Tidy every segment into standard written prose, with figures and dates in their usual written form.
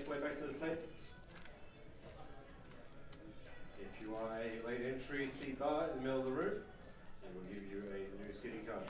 make your way back to the tables. If you are a late entry seat bar in the middle of the room, we will give you a new seating card.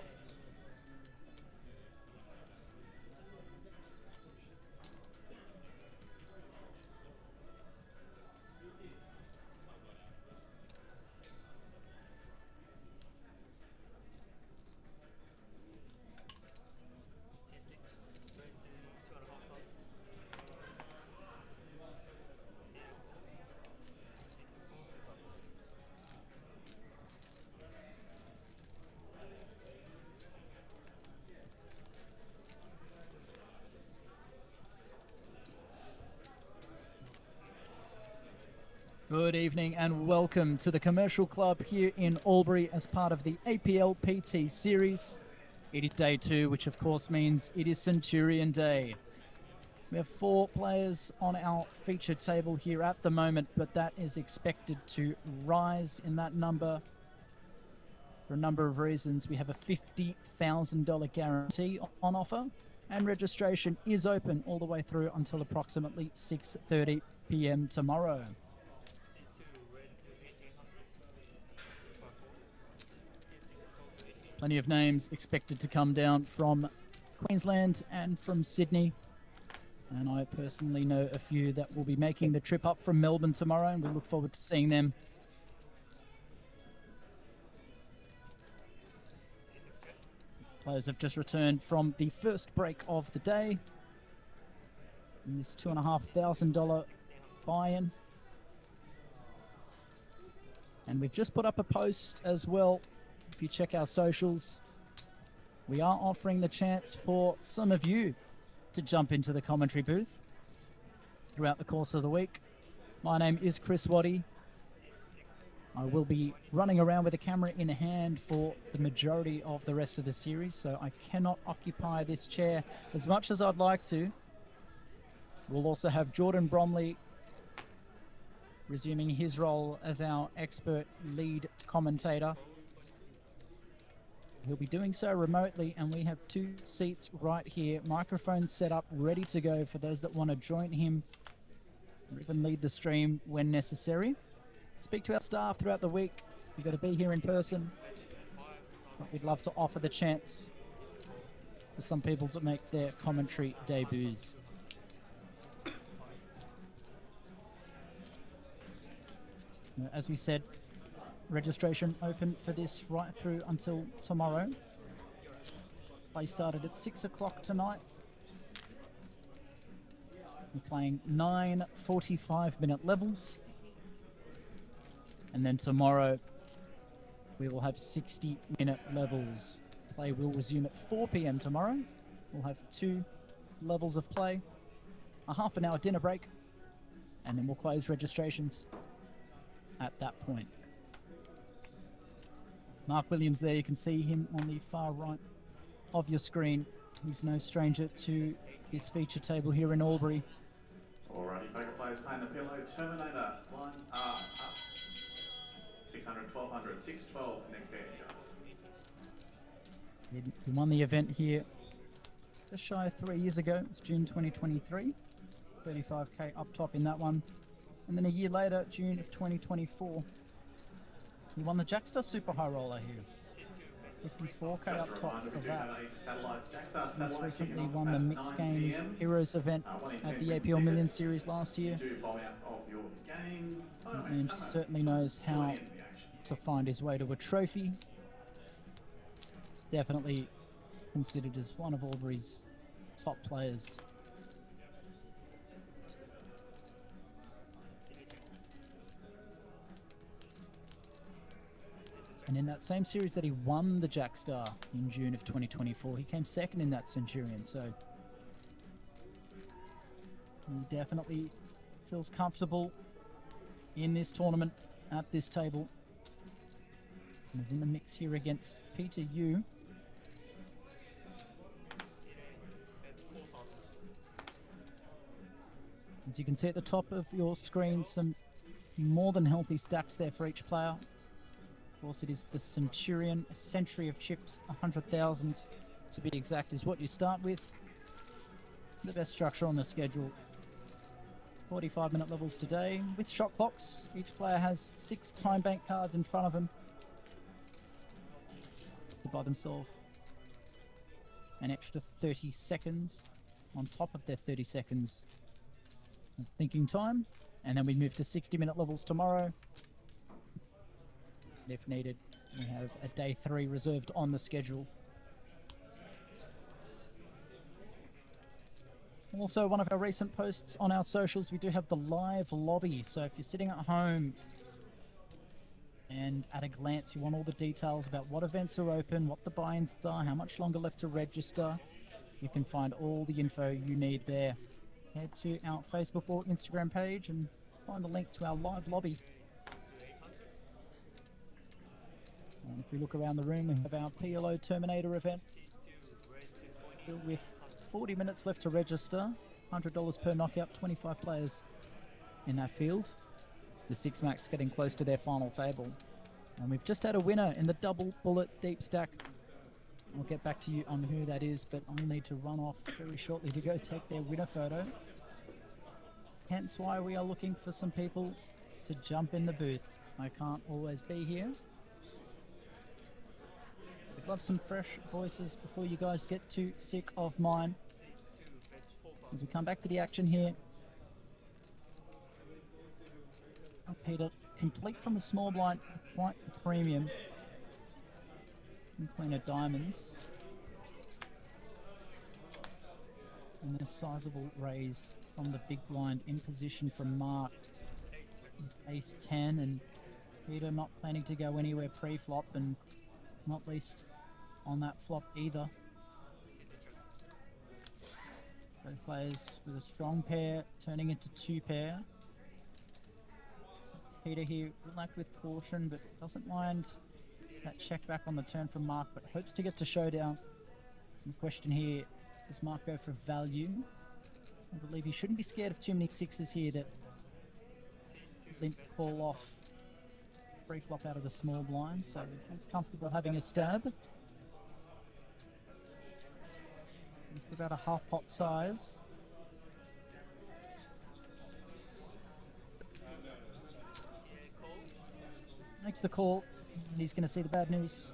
Good evening and welcome to the Commercial Club here in Albury as part of the Aplpt series. It is day 2, which of course means it is Centurion Day. We have 4 players on our feature table here at the moment, but that is expected to rise in that number for a number of reasons. We have a $50,000 guarantee on offer, and registration is open all the way through until approximately 6:30 p.m. tomorrow. Plenty of names expected to come down from Queensland and from Sydney. And I personally know a few that will be making the trip up from Melbourne tomorrow, and we look forward to seeing them. Players have just returned from the first break of the day. And this $2,500 buy-in. And we've just put up a post as well. If you check our socials, we are offering the chance for some of you to jump into the commentary booth throughout the course of the week. My name is Chris Waddy. I will be running around with a camera in hand for the majority of the rest of the series, so I cannot occupy this chair as much as I'd like to. We'll also have Jordan Bromley resuming his role as our expert lead commentator. He'll be doing so remotely, and we have 2 seats right here, microphones set up, ready to go for those that want to join him or even lead the stream when necessary. Speak to our staff throughout the week. You've got to be here in person. But we'd love to offer the chance for some people to make their commentary debuts. As we said, registration open for this right through until tomorrow. Play started at 6 o'clock tonight. We're playing 9 45-minute levels. And then tomorrow we will have 60-minute levels. Play will resume at 4 p.m. tomorrow. We'll have 2 levels of play, a half an hour dinner break, and then we'll close registrations at that point. Mark Williams there, you can see him on the far right of your screen. He's no stranger to this feature table here in Albury. Alrighty, poker players playing the pillow. Terminator, line up. 600, 1200, 612, next edge. He won the event here just shy of 3 years ago. It's June 2023. 35k up top in that one. And then a year later, June of 2024. He won the Jackstar Super High Roller here. 54k up top for that. Most recently won the Mixed Games Heroes event at the APL Million Series last year. And certainly knows how to find his way to a trophy. Definitely considered as one of Albury's top players. And in that same series that he won the Jackstar in June of 2024, he came second in that Centurion, so he definitely feels comfortable in this tournament at this table. And is in the mix here against Peter Yu. As you can see at the top of your screen, some more than healthy stacks there for each player. Of course, it is the Centurion, a century of chips, 100,000 to be exact, is what you start with. The best structure on the schedule. 45-minute levels today with shot clocks. Each player has 6 time bank cards in front of them to buy themselves an extra 30 seconds on top of their 30 seconds of thinking time. And then we move to 60-minute levels tomorrow. And if needed, we have a day 3 reserved on the schedule. Also, one of our recent posts on our socials, we do have the live lobby. So if you're sitting at home and at a glance you want all the details about what events are open, what the buy-ins are, how much longer left to register, you can find all the info you need there. Head to our Facebook or Instagram page and find the link to our live lobby. And if we look around the room, we have our PLO Terminator event with 40 minutes left to register, $100 per knockout, 25 players in that field. The 6 max getting close to their final table. And we've just had a winner in the double bullet deep stack. I'll get back to you on who that is, but I'll need to run off very shortly to go take their winner photo. Hence why we are looking for some people to jump in the booth. I can't always be here. We'd love some fresh voices before you guys get too sick of mine. As we come back to the action here. Peter, complete from the small blind, quite premium. And Queen of Diamonds. And a sizable raise from the big blind in position from Mark. Ace 10, and Peter not planning to go anywhere pre-flop, and not least on that flop either. Both players with a strong pair turning into 2 pair. Peter here will act with caution, but doesn't mind that check back on the turn from Mark, but hopes to get to showdown. The question here, does Mark go for value? I believe he shouldn't be scared of too many 6s here that limp call off pre-flop out of the small blind, so he's comfortable having a stab. It's about a half pot size. Makes the call, and he's going to see the bad news.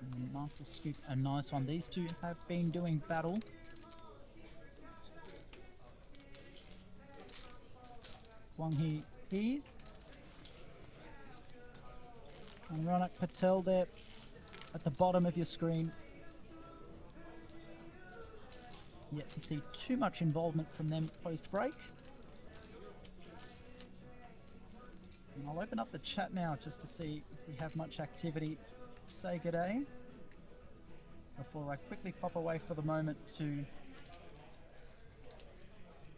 And Mark will scoop a nice one. These two have been doing battle. Kwang Hee and Ronak Patel there at the bottom of your screen. Yet to see too much involvement from them post-break. And I'll open up the chat now just to see if we have much activity. Say good day before I quickly pop away for the moment to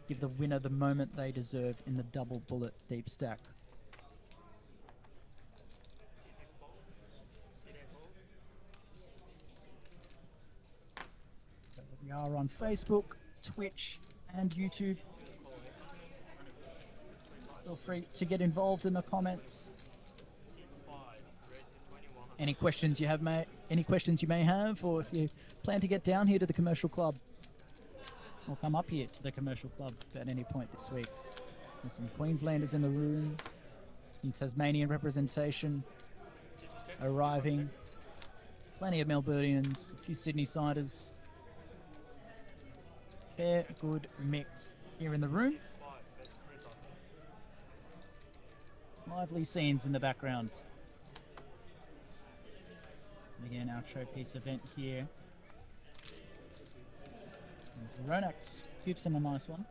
give the winner the moment they deserve in the double bullet deep stack. So we are on Facebook, Twitch, and YouTube. Feel free to get involved in the comments. Any questions you may have, or if you plan to get down here to the commercial club, or come up here to the commercial club at any point this week. There's some Queenslanders in the room, some Tasmanian representation arriving, plenty of Melburnians, a few Sydney-siders. Fair, good mix here in the room. Lively scenes in the background. Again, our showpiece event here. Ronak scoops in a nice one.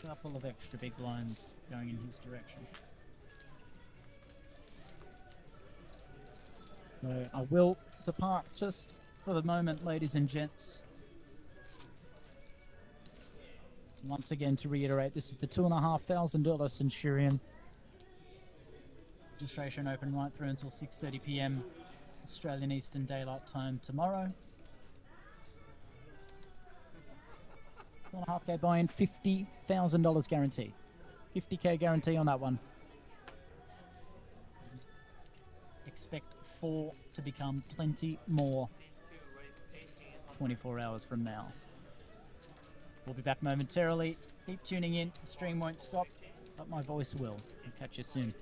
Couple of extra big blinds going in his direction. So I will depart just for the moment, ladies and gents. Once again, to reiterate, this is the $2,500 Centurion. Registration open right through until 6:30 p.m. Australian Eastern Daylight Time tomorrow. $2.5K buy-in, $50,000 guarantee. 50K guarantee on that one. Expect 4 to become plenty more. 24 hours from now. We'll be back momentarily. Keep tuning in. The stream won't stop, but my voice will. I'll catch you soon.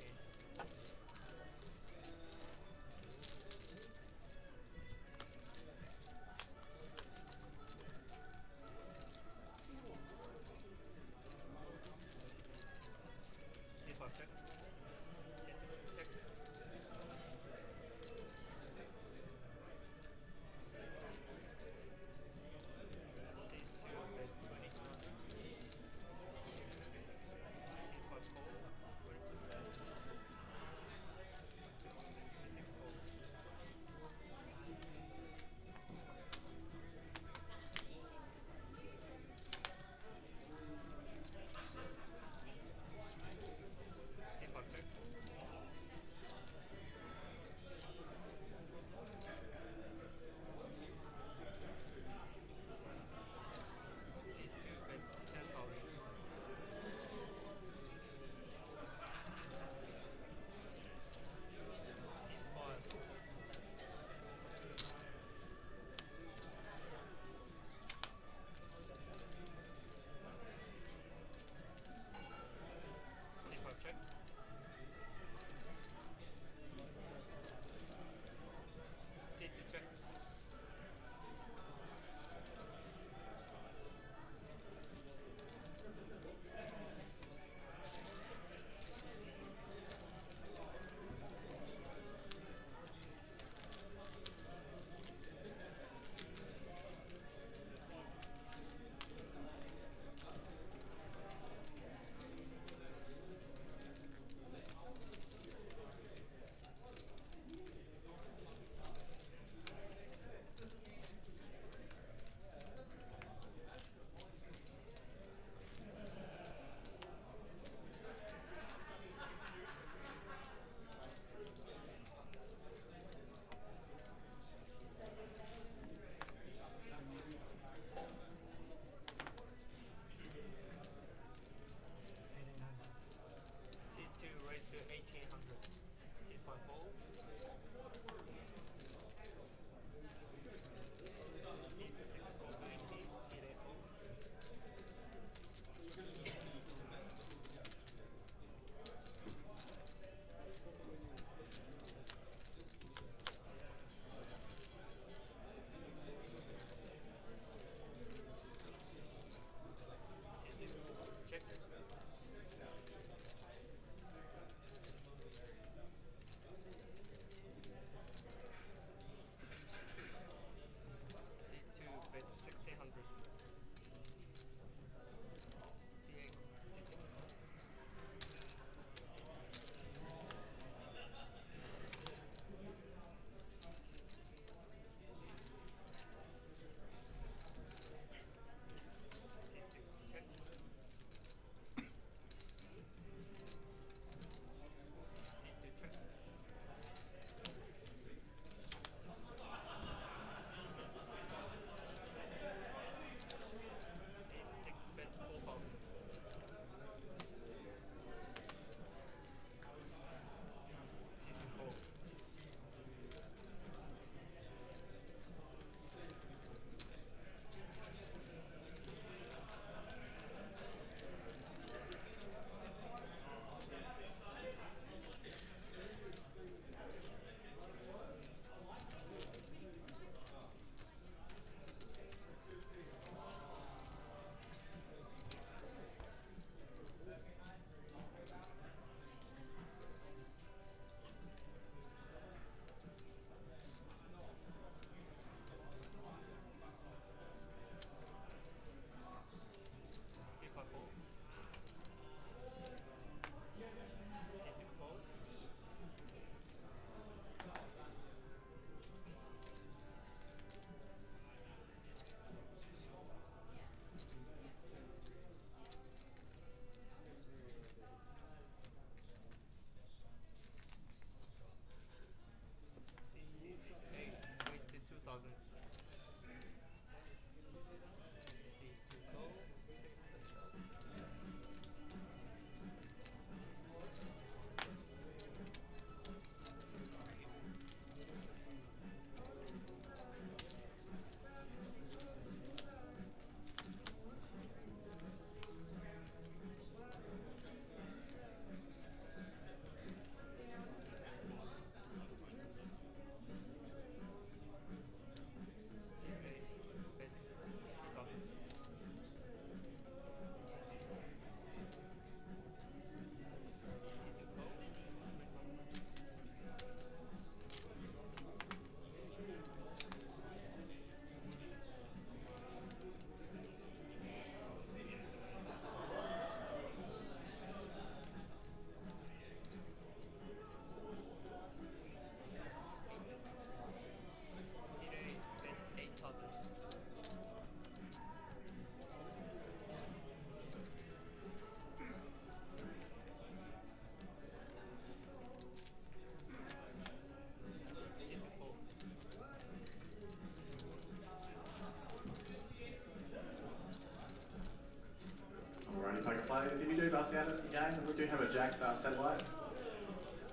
Alrighty, poker players, if you do bust out of the game, we do have a jack satellite.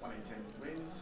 1 in 10 wins.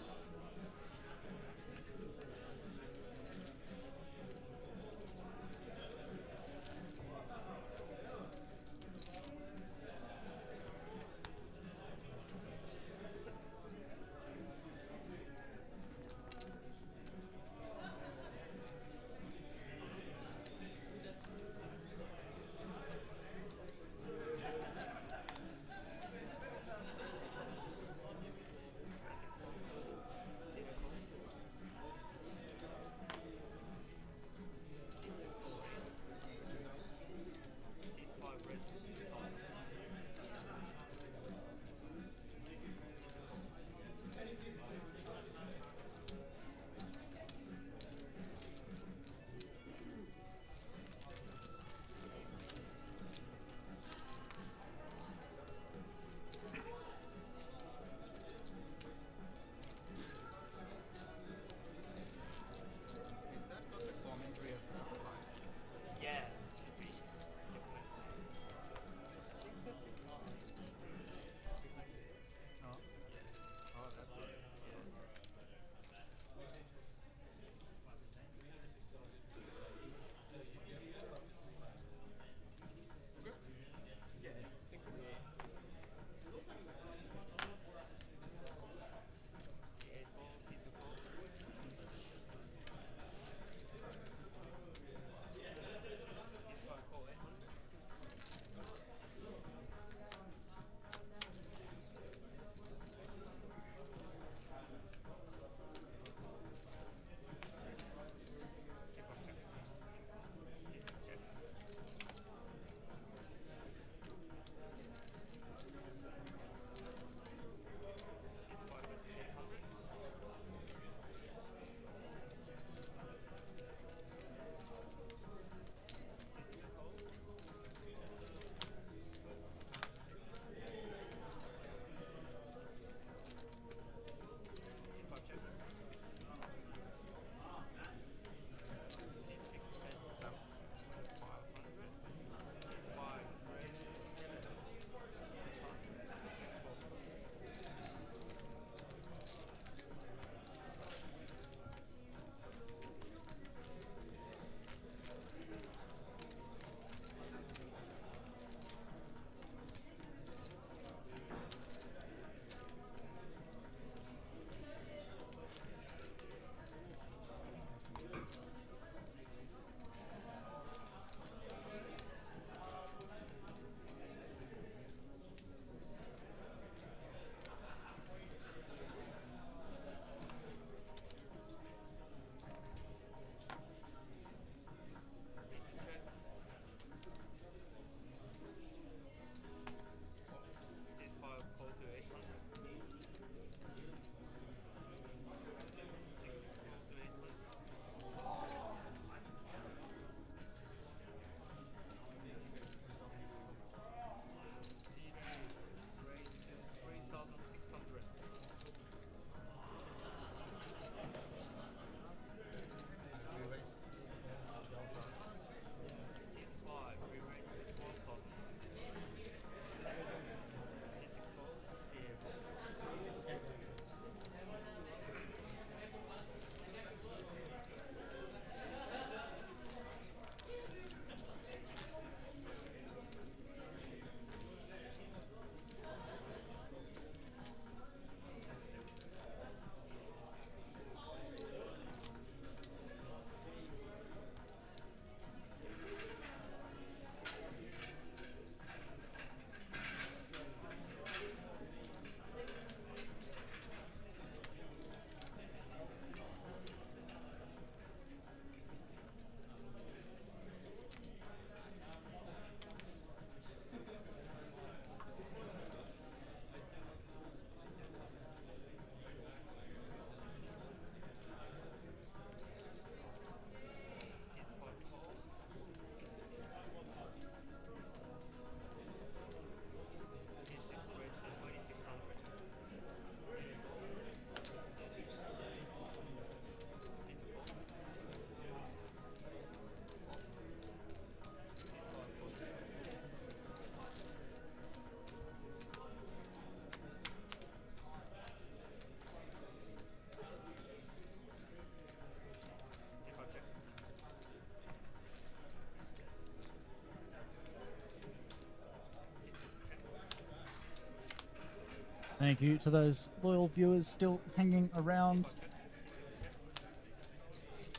Thank you to those loyal viewers still hanging around.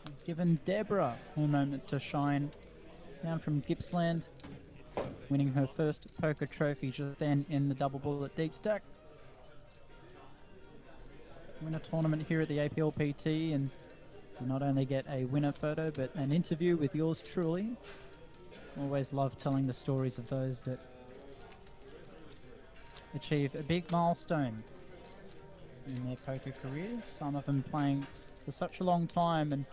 I've given Deborah her moment to shine down from Gippsland, winning her first poker trophy just then in the double bullet deep stack. Win a tournament here at the Aplpt, and you not only get a winner photo but an interview with yours truly. Always love telling the stories of those that achieve a big milestone in their poker careers. Some of them playing for such a long time and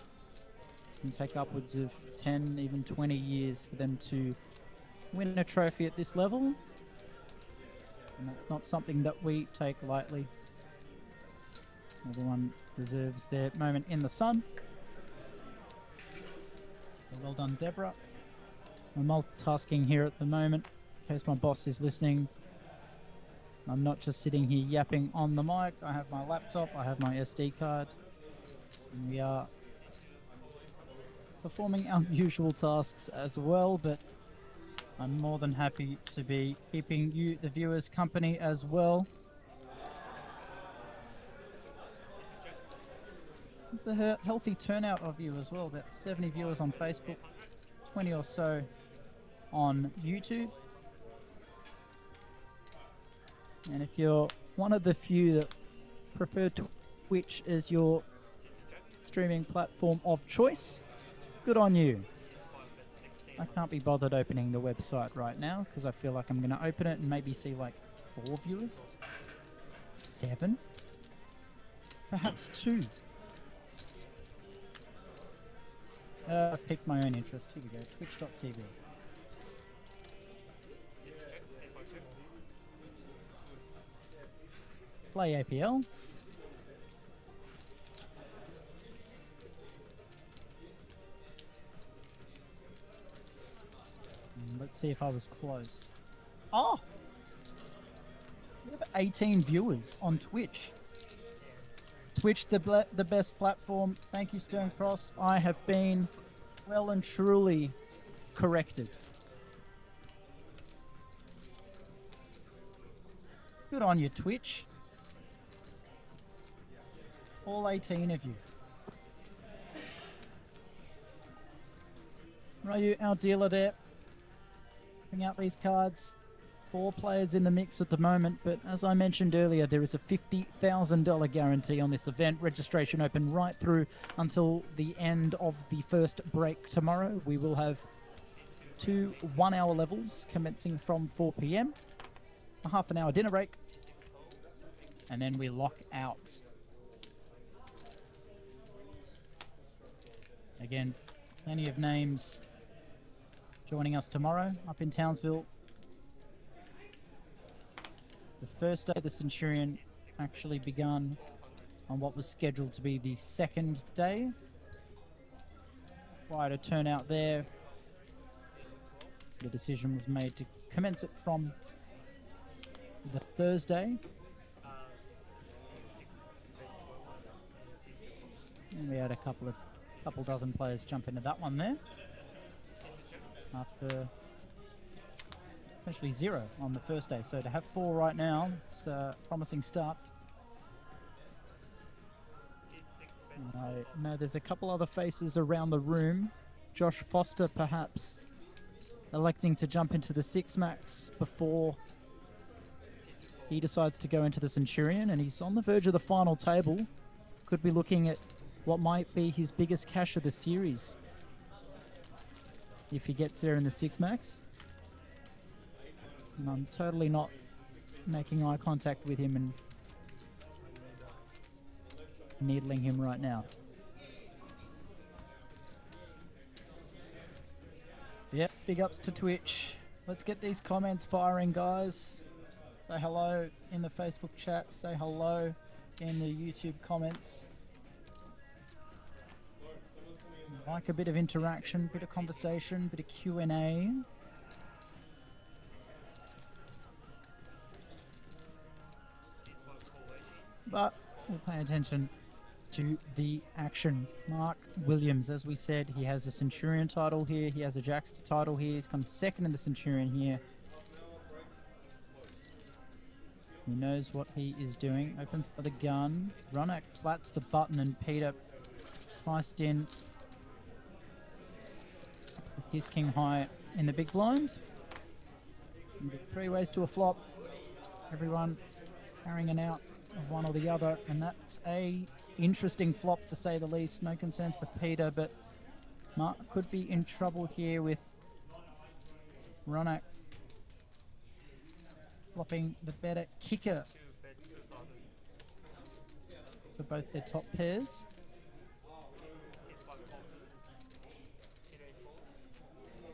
can take upwards of 10, even 20 years for them to win a trophy at this level. And that's not something that we take lightly. Everyone deserves their moment in the sun. Well done, Deborah. I'm multitasking here at the moment, in case my boss is listening. I'm not just sitting here yapping on the mic. I have my laptop, I have my SD card, and we are performing our usual tasks as well, but I'm more than happy to be keeping you, the viewers, company as well. It's a healthy turnout of you as well, about 70 viewers on Facebook, 20 or so on YouTube. And if you're one of the few that prefer Twitch as your streaming platform of choice, good on you. I can't be bothered opening the website right now because I feel like I'm going to open it and maybe see like 4 viewers, 7, perhaps 2. I've picked my own interest. Here we go, twitch.tv. Play APL. Let's see if I was close. Oh! We have 18 viewers on Twitch. Twitch, the best platform. Thank you, Sturncross. I have been well and truly corrected. Good on you, Twitch. All 18 of you. Ryu, our dealer there, putting out these cards. 4 players in the mix at the moment, but as I mentioned earlier, there is a $50,000 guarantee on this event. Registration open right through until the end of the first break tomorrow. We will have 2 one-hour levels commencing from 4 p.m, a half-an-hour dinner break, and then we lock out. Again, plenty of names joining us tomorrow up in Townsville. The first day the Centurion actually begun on what was scheduled to be the second day. Quite a turnout there. The decision was made to commence it from the Thursday. And we had a couple dozen players jump into that one there. After essentially 0 on the first day. So to have 4 right now, it's a promising start. And I know there's a couple other faces around the room. Josh Foster perhaps electing to jump into the 6 max before he decides to go into the Centurion, and he's on the verge of the final table. Could be looking at what might be his biggest cash of the series if he gets there in the 6 max. And I'm totally not making eye contact with him and needling him right now. Yep, big ups to Twitch. Let's get these comments firing, guys. Say hello in the Facebook chat. Say hello in the YouTube comments. Like a bit of interaction, bit of conversation, bit of Q&A. But we'll pay attention to the action. Mark Williams, as we said, he has a Centurion title here. He has a Jackster title here. He's come second in the Centurion here. He knows what he is doing. Opens for the gun. Ronak flats the button and Peter priced in with his king high in the big blind. You get 3 ways to a flop. Everyone carrying an out of one or the other, and that's a interesting flop to say the least. No concerns for Peter, but Mark could be in trouble here with Ronak flopping the better kicker for both their top pairs.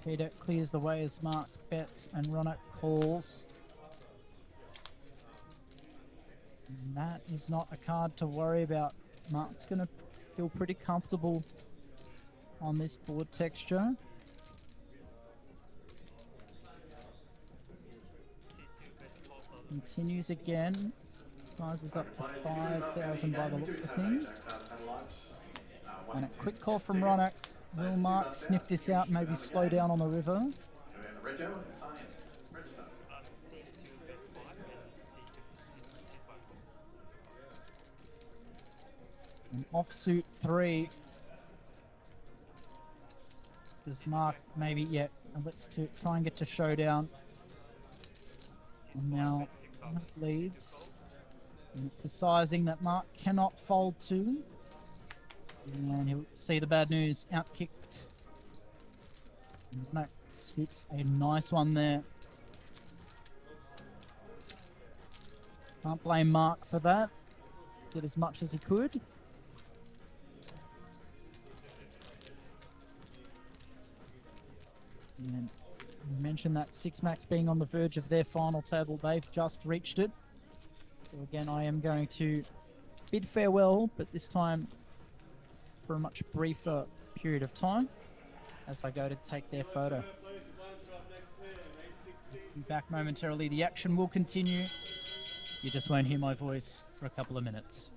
Peter clears the way as Mark bets and Ronak calls. And that is not a card to worry about. Mark's going to feel pretty comfortable on this board texture. Continues again. Sizes up to 5,000 by the looks of things. And a quick call from Ronak. Will Mark sniff this out, maybe slow down on the river? And offsuit 3. Does Mark maybe, yeah, let's try and get to showdown. And now Mark leads. And it's a sizing that Mark cannot fold to. And he'll see the bad news, outkicked. Mark scoops a nice one there. Can't blame Mark for that. Did as much as he could. And you mentioned that Six Max being on the verge of their final table. They've just reached it. So again, I am going to bid farewell, but this time for a much briefer period of time as I go to take their photo. Be back momentarily. The action will continue. You just won't hear my voice for a couple of minutes.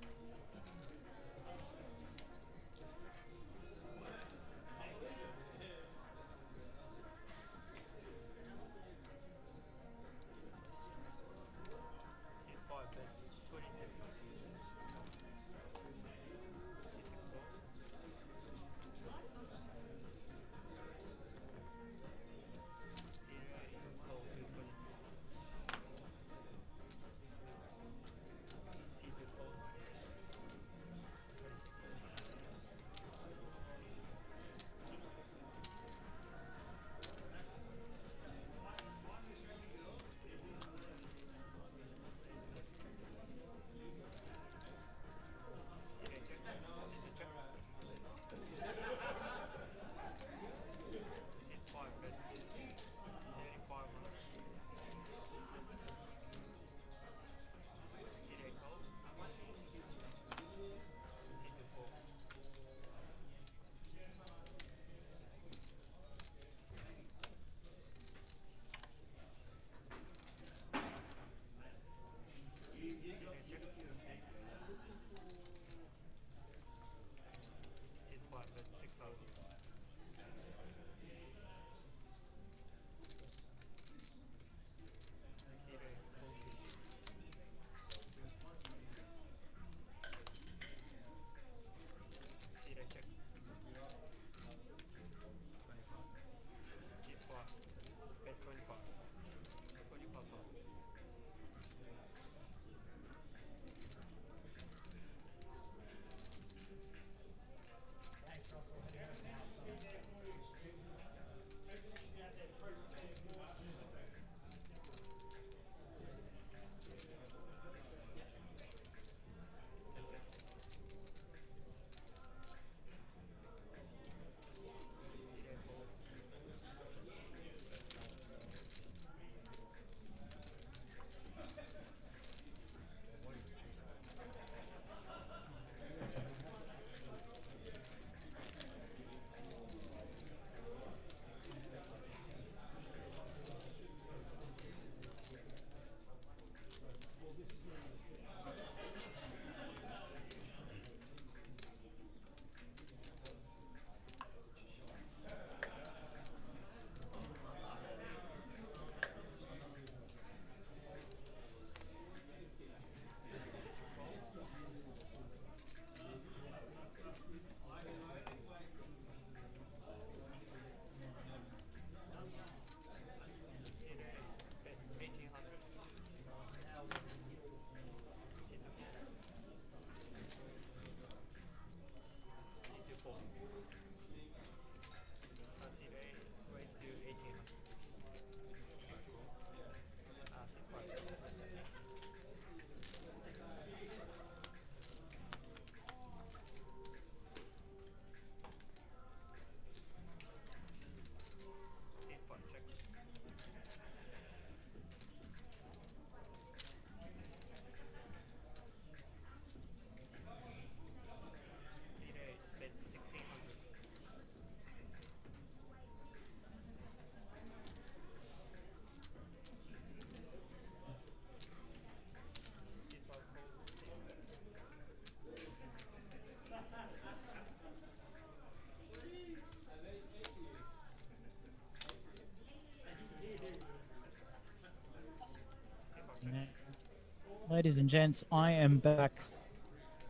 Ladies and gents, I am back.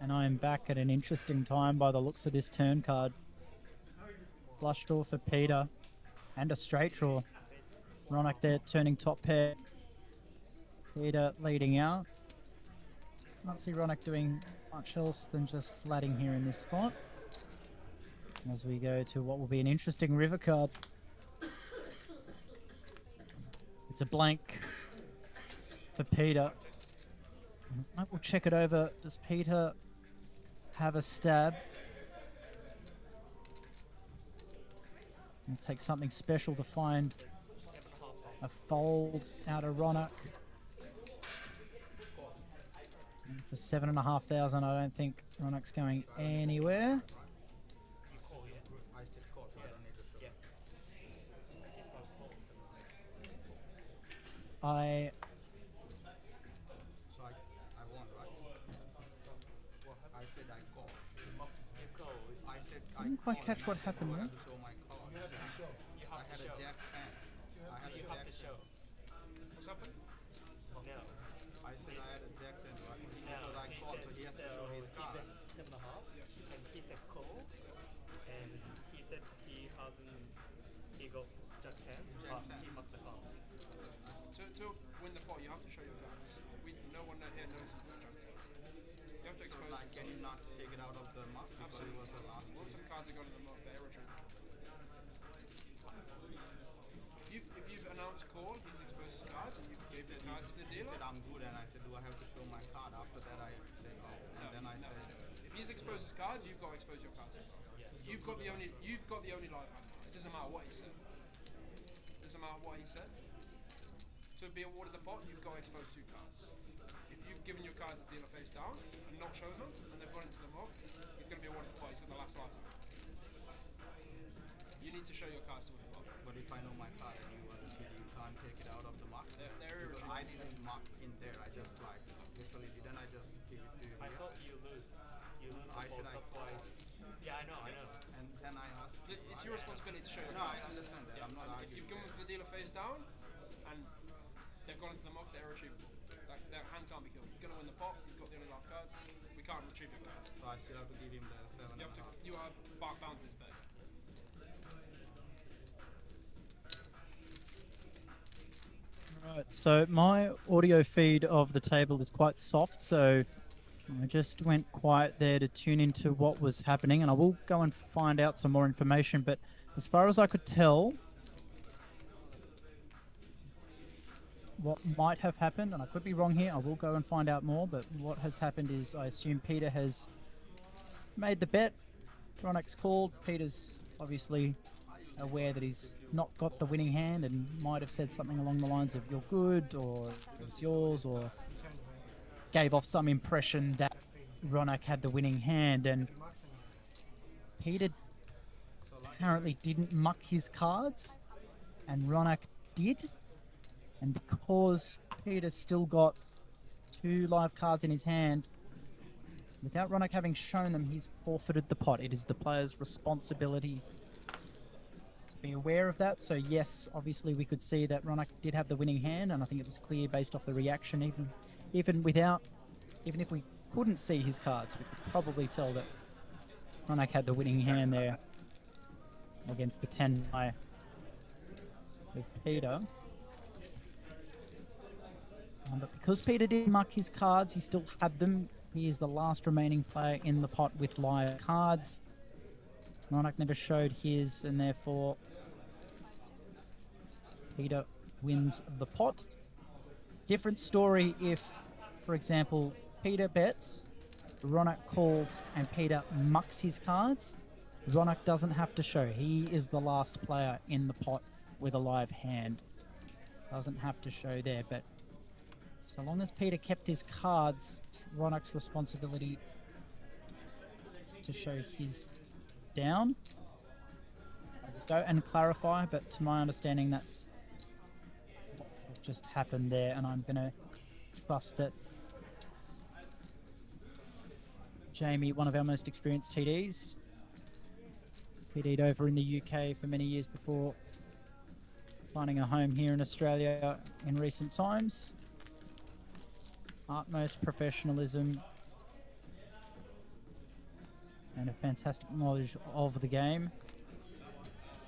And I am back at an interesting time by the looks of this turn card. Flush draw for Peter. And a straight draw. Ronak there turning top pair. Peter leading out. Can't see Ronak doing much else than just flatting here in this spot. As we go to what will be an interesting river card. It's a blank for Peter. We'll check it over. Does Peter have a stab? It'll take something special to find a fold out of Ronak. And for 7,500, I don't think Ronak's going anywhere. I didn't quite catch what happened there. To win the pot, you have to show your cards. No one here knows you've got jack 10. You have to expose. So, like, can you not take it out of the muck because it was the last? Once some cards are gone in the muck, they're retrieved. If you've announced call, he's exposed his cards, and you gave the cards to the dealer. He said I'm good, and I said, do I have to show my card? After that, I say oh, and then I said, if he's exposed his cards, you've got to expose your cards as well. You've got the only live hand. It doesn't matter what he said. To be awarded the pot, you've got to expose 2 cards. If you've given your cards to the dealer face down and not shown them, and they've gone into the muck, he's going to be awarded the pot. He's got the last life. You need to show your cards to win the pot. But if I know my card and you can't take it out of the muck, they're I didn't muck in there. I just like literally didn't. I just give it to you. I thought you lose. I said I called. Yeah, I know. And then I asked. It's your responsibility to show your cards. I understand that. I'm not arguing. If you've gone to the dealer face down and they've gone into the muck, they're retrievable. Like, their hand can't be killed. He's going to win the pot. He's got the only life cards. We can't retrieve your cards. So I still have to give him the 7. You are bound to his bet. Right, so my audio feed of the table is quite soft, so I just went quiet there to tune into what was happening, and I will go and find out some more information, but as far as I could tell, what might have happened, and I could be wrong here, I will go and find out more, but what has happened is I assume Peter has made the bet. Ronak's called. Peter's obviously aware that he's not got the winning hand and might have said something along the lines of you're good or it's yours, or gave off some impression that Ronak had the winning hand, and Peter apparently didn't muck his cards and Ronak did. And because Peter's still got 2 live cards in his hand, without Ronak having shown them, he's forfeited the pot. It is the player's responsibility to be aware of that. So yes, obviously we could see that Ronak did have the winning hand, and I think it was clear based off the reaction. Even if we couldn't see his cards, we could probably tell that Ronak had the winning hand there against the 10 high of Peter. But because Peter didn't muck his cards, he still had them. He is the last remaining player in the pot with live cards. Ronak never showed his, and therefore Peter wins the pot. Different story if, for example, Peter bets, Ronak calls, and Peter mucks his cards. Ronak doesn't have to show. He is the last player in the pot with a live hand. Doesn't have to show there, but so long as Peter kept his cards, it's Ronak's responsibility to show his down. I'll go and clarify, but to my understanding, that's what just happened there, and I'm going to trust that Jamie, one of our most experienced TDs, TD'd over in the UK for many years before finding a home here in Australia in recent times. utmost professionalism and a fantastic knowledge of the game.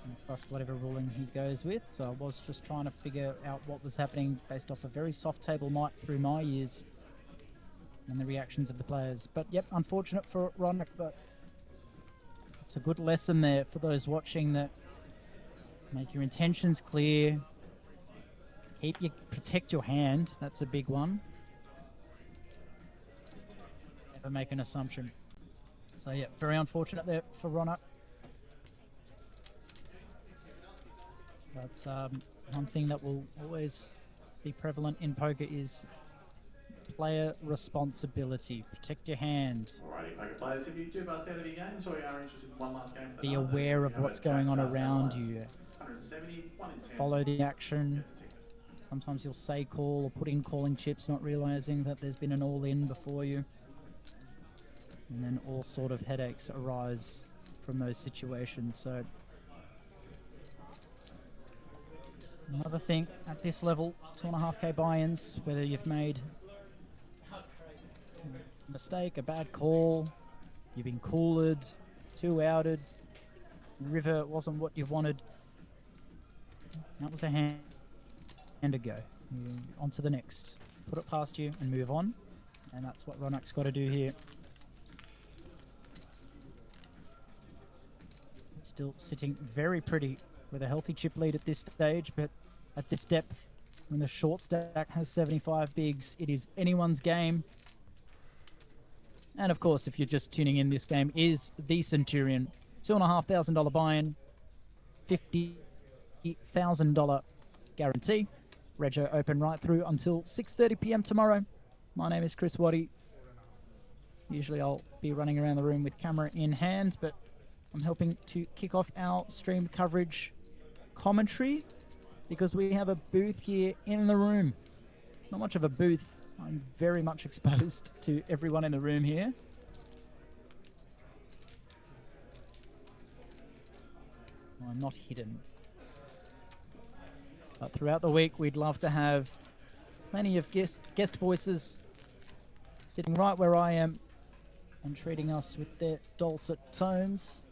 And trust whatever ruling he goes with. So I was just trying to figure out what was happening based off a very soft table mic through my ears and the reactions of the players. But yep, unfortunate for Ronak, but it's a good lesson there for those watching, that make your intentions clear. Protect your hand. That's a big one. Never make an assumption. So yeah, very unfortunate there for Ronak. But one thing that will always be prevalent in poker is player responsibility. Protect your hand. Alrighty, poker players, if you do bust out of your games or you are interested in one last game for the Be night, aware we of have what's a going on Jack Star around satellite. you. 170, 1 in 10. Follow the action. Gets a ticket. Sometimes you'll say call or put in calling chips, not realizing that there's been an all-in before you. And then all sort of headaches arise from those situations. So another thing at this level, 2.5k buy-ins, whether you've made a mistake, a bad call, you've been cooled, two outed, river wasn't what you wanted, that was a hand to go. On to the next. Put it past you and move on. And that's what Ronak's got to do here. Still sitting very pretty with a healthy chip lead at this stage, but at this depth, when the short stack has 75 bigs, it is anyone's game. And of course, if you're just tuning in, this game is the Centurion. $2,500 buy-in, $50,000 guarantee. Rego open right through until 6:30 p.m. tomorrow. My name is Chris Waddy. Usually I'll be running around the room with camera in hand, but I'm helping to kick off our streamed coverage commentary because we have a booth here in the room. Not much of a booth. I'm very much exposed to everyone in the room here. I'm not hidden. But throughout the week, we'd love to have plenty of guest voices sitting right where I am and treating us with their dulcet tones.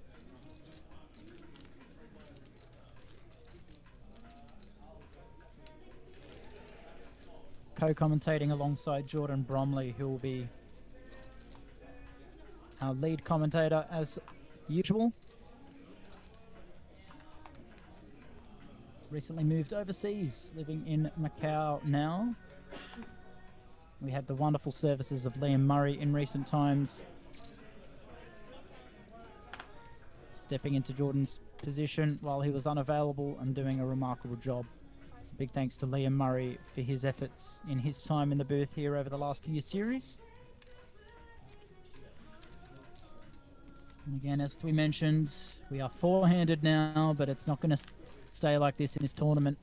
Co-commentating alongside Jordan Bromley, who will be our lead commentator as usual. Recently moved overseas, living in Macau now. We had the wonderful services of Liam Murray in recent times, stepping into Jordan's position while he was unavailable and doing a remarkable job. So big thanks to Liam Murray for his efforts in his time in the booth here over the last few series. And again, as we mentioned, we are four-handed now, but it's not going to stay like this in this tournament.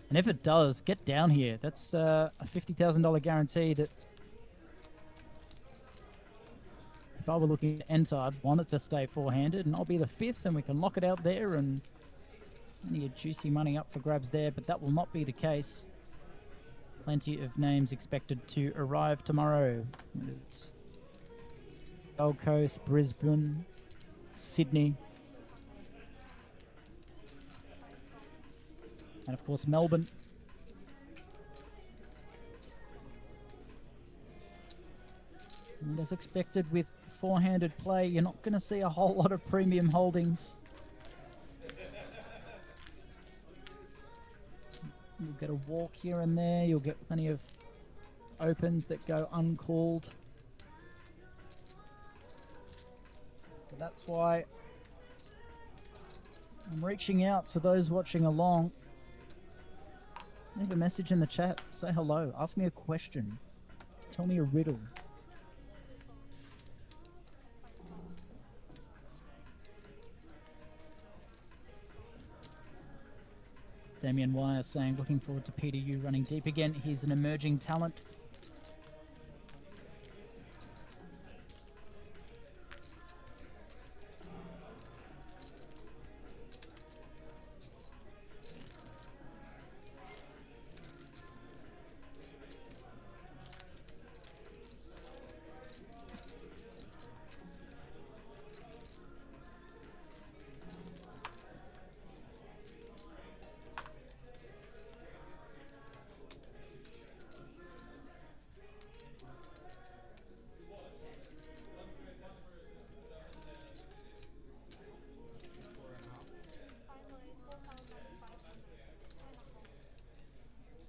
And if it does, get down here. That's a $50,000 guarantee that if I were looking to enter, I'd want it to stay four-handed, and I'll be the fifth, and we can lock it out there, and plenty of juicy money up for grabs there, but that will not be the case. Plenty of names expected to arrive tomorrow. It's Gold Coast, Brisbane, Sydney, and of course Melbourne. And as expected with four-handed play, you're not going to see a whole lot of premium holdings. You'll get a walk here and there. You'll get plenty of opens that go uncalled. But that's why I'm reaching out to those watching along. Leave a message in the chat. Say hello. Ask me a question. Tell me a riddle. Damien Wire saying, looking forward to PDU running deep again. He's an emerging talent.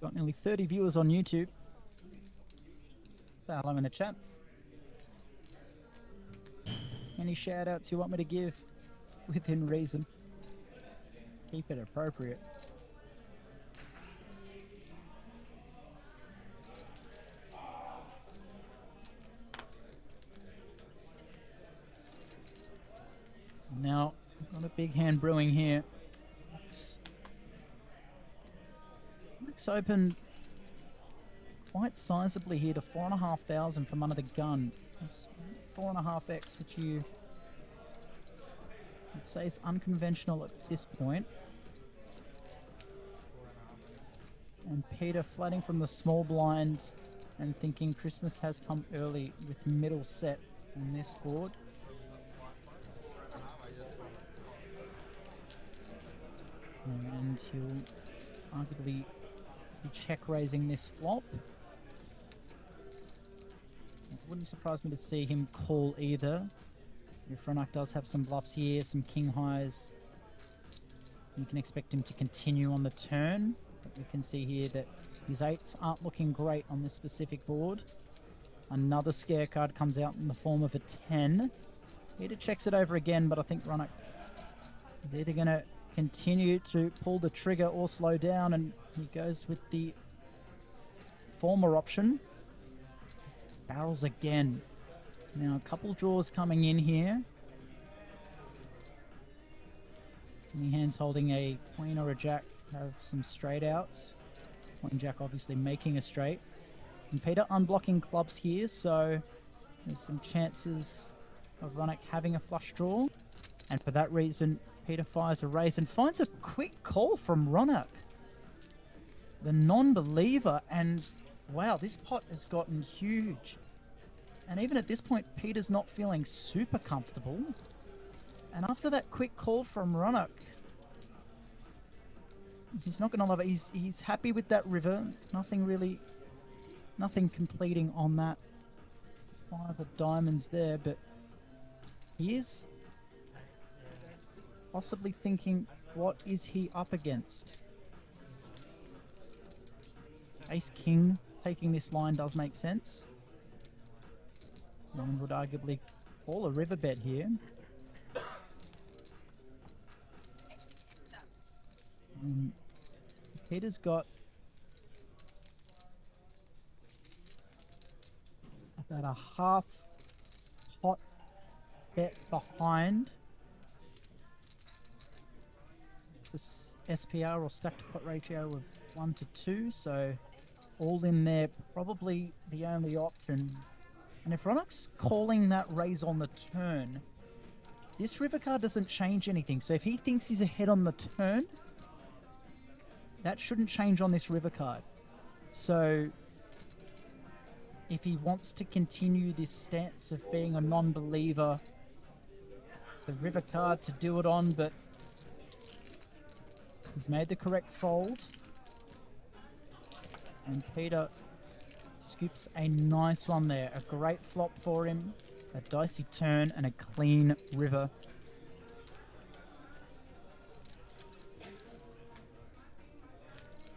Got nearly 30 viewers on YouTube. Say hello in the chat. Any shout outs you want me to give within reason? Keep it appropriate. Now, got a big hand brewing here. Max opened quite sizably here to 4,500 from under the gun. That's 4.5x, which you would say is unconventional at this point. And Peter flooding from the small blind and thinking Christmas has come early with middle set on this board. And he'll arguably be check raising this flop. It wouldn't surprise me to see him call either. If Ronak does have some bluffs here, some king highs, you can expect him to continue on the turn. But we can see here that his eights aren't looking great on this specific board. Another scare card comes out in the form of a 10. Peter checks it over again, but I think Ronak is either going to continue to pull the trigger or slow down, and he goes with the former option. Barrels again. Now a couple draws coming in here. Any hands holding a queen or a jack have some straight outs. Queen jack obviously making a straight. And Peter unblocking clubs here, so there's some chances of Ronak having a flush draw. And for that reason, Peter fires a raise and finds a quick call from Ronak, the non-believer, and wow, this pot has gotten huge. And even at this point, Peter's not feeling super comfortable. And after that quick call from Ronak, he's not going to love it. He's happy with that river. Nothing completing on that 5 of diamonds there, but he is possibly thinking, what is he up against? Ace King taking this line does make sense. One would arguably call a riverbed here. Peter's got about a half pot bet behind. It's a SPR or stack to pot ratio of 1 to 2, so all in there, probably the only option. And if Ronak's calling that raise on the turn, this river card doesn't change anything. So if he thinks he's ahead on the turn, that shouldn't change on this river card. So if he wants to continue this stance of being a non-believer, the river card to do it on, but he's made the correct fold. And Peter scoops a nice one there. A great flop for him. A dicey turn and a clean river.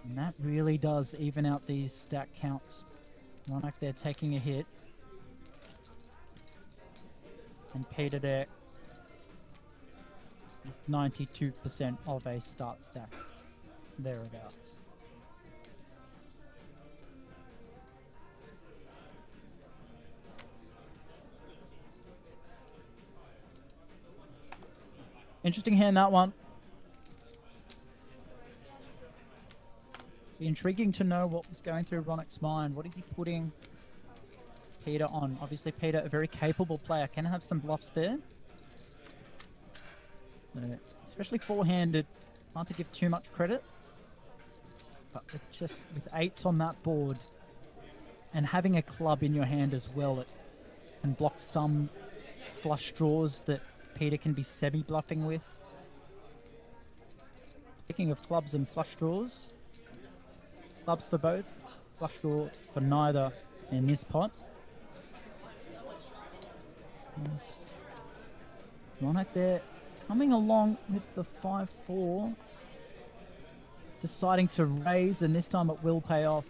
And that really does even out these stack counts. Ronak there taking a hit. And Peter there 92% of a start stack. Thereabouts. Interesting hand, that one. Be intriguing to know what was going through Ronak's mind. What is he putting Peter on? Obviously, Peter, a very capable player, can have some bluffs there. Especially four-handed, hard to give too much credit. But with eights on that board and having a club in your hand as well, it can block some flush draws that Peter can be semi-bluffing with. Speaking of clubs and flush draws, clubs for both, flush draw for neither in this pot. There's Ronak there coming along with the 5-4. deciding to raise, and this time it will pay off.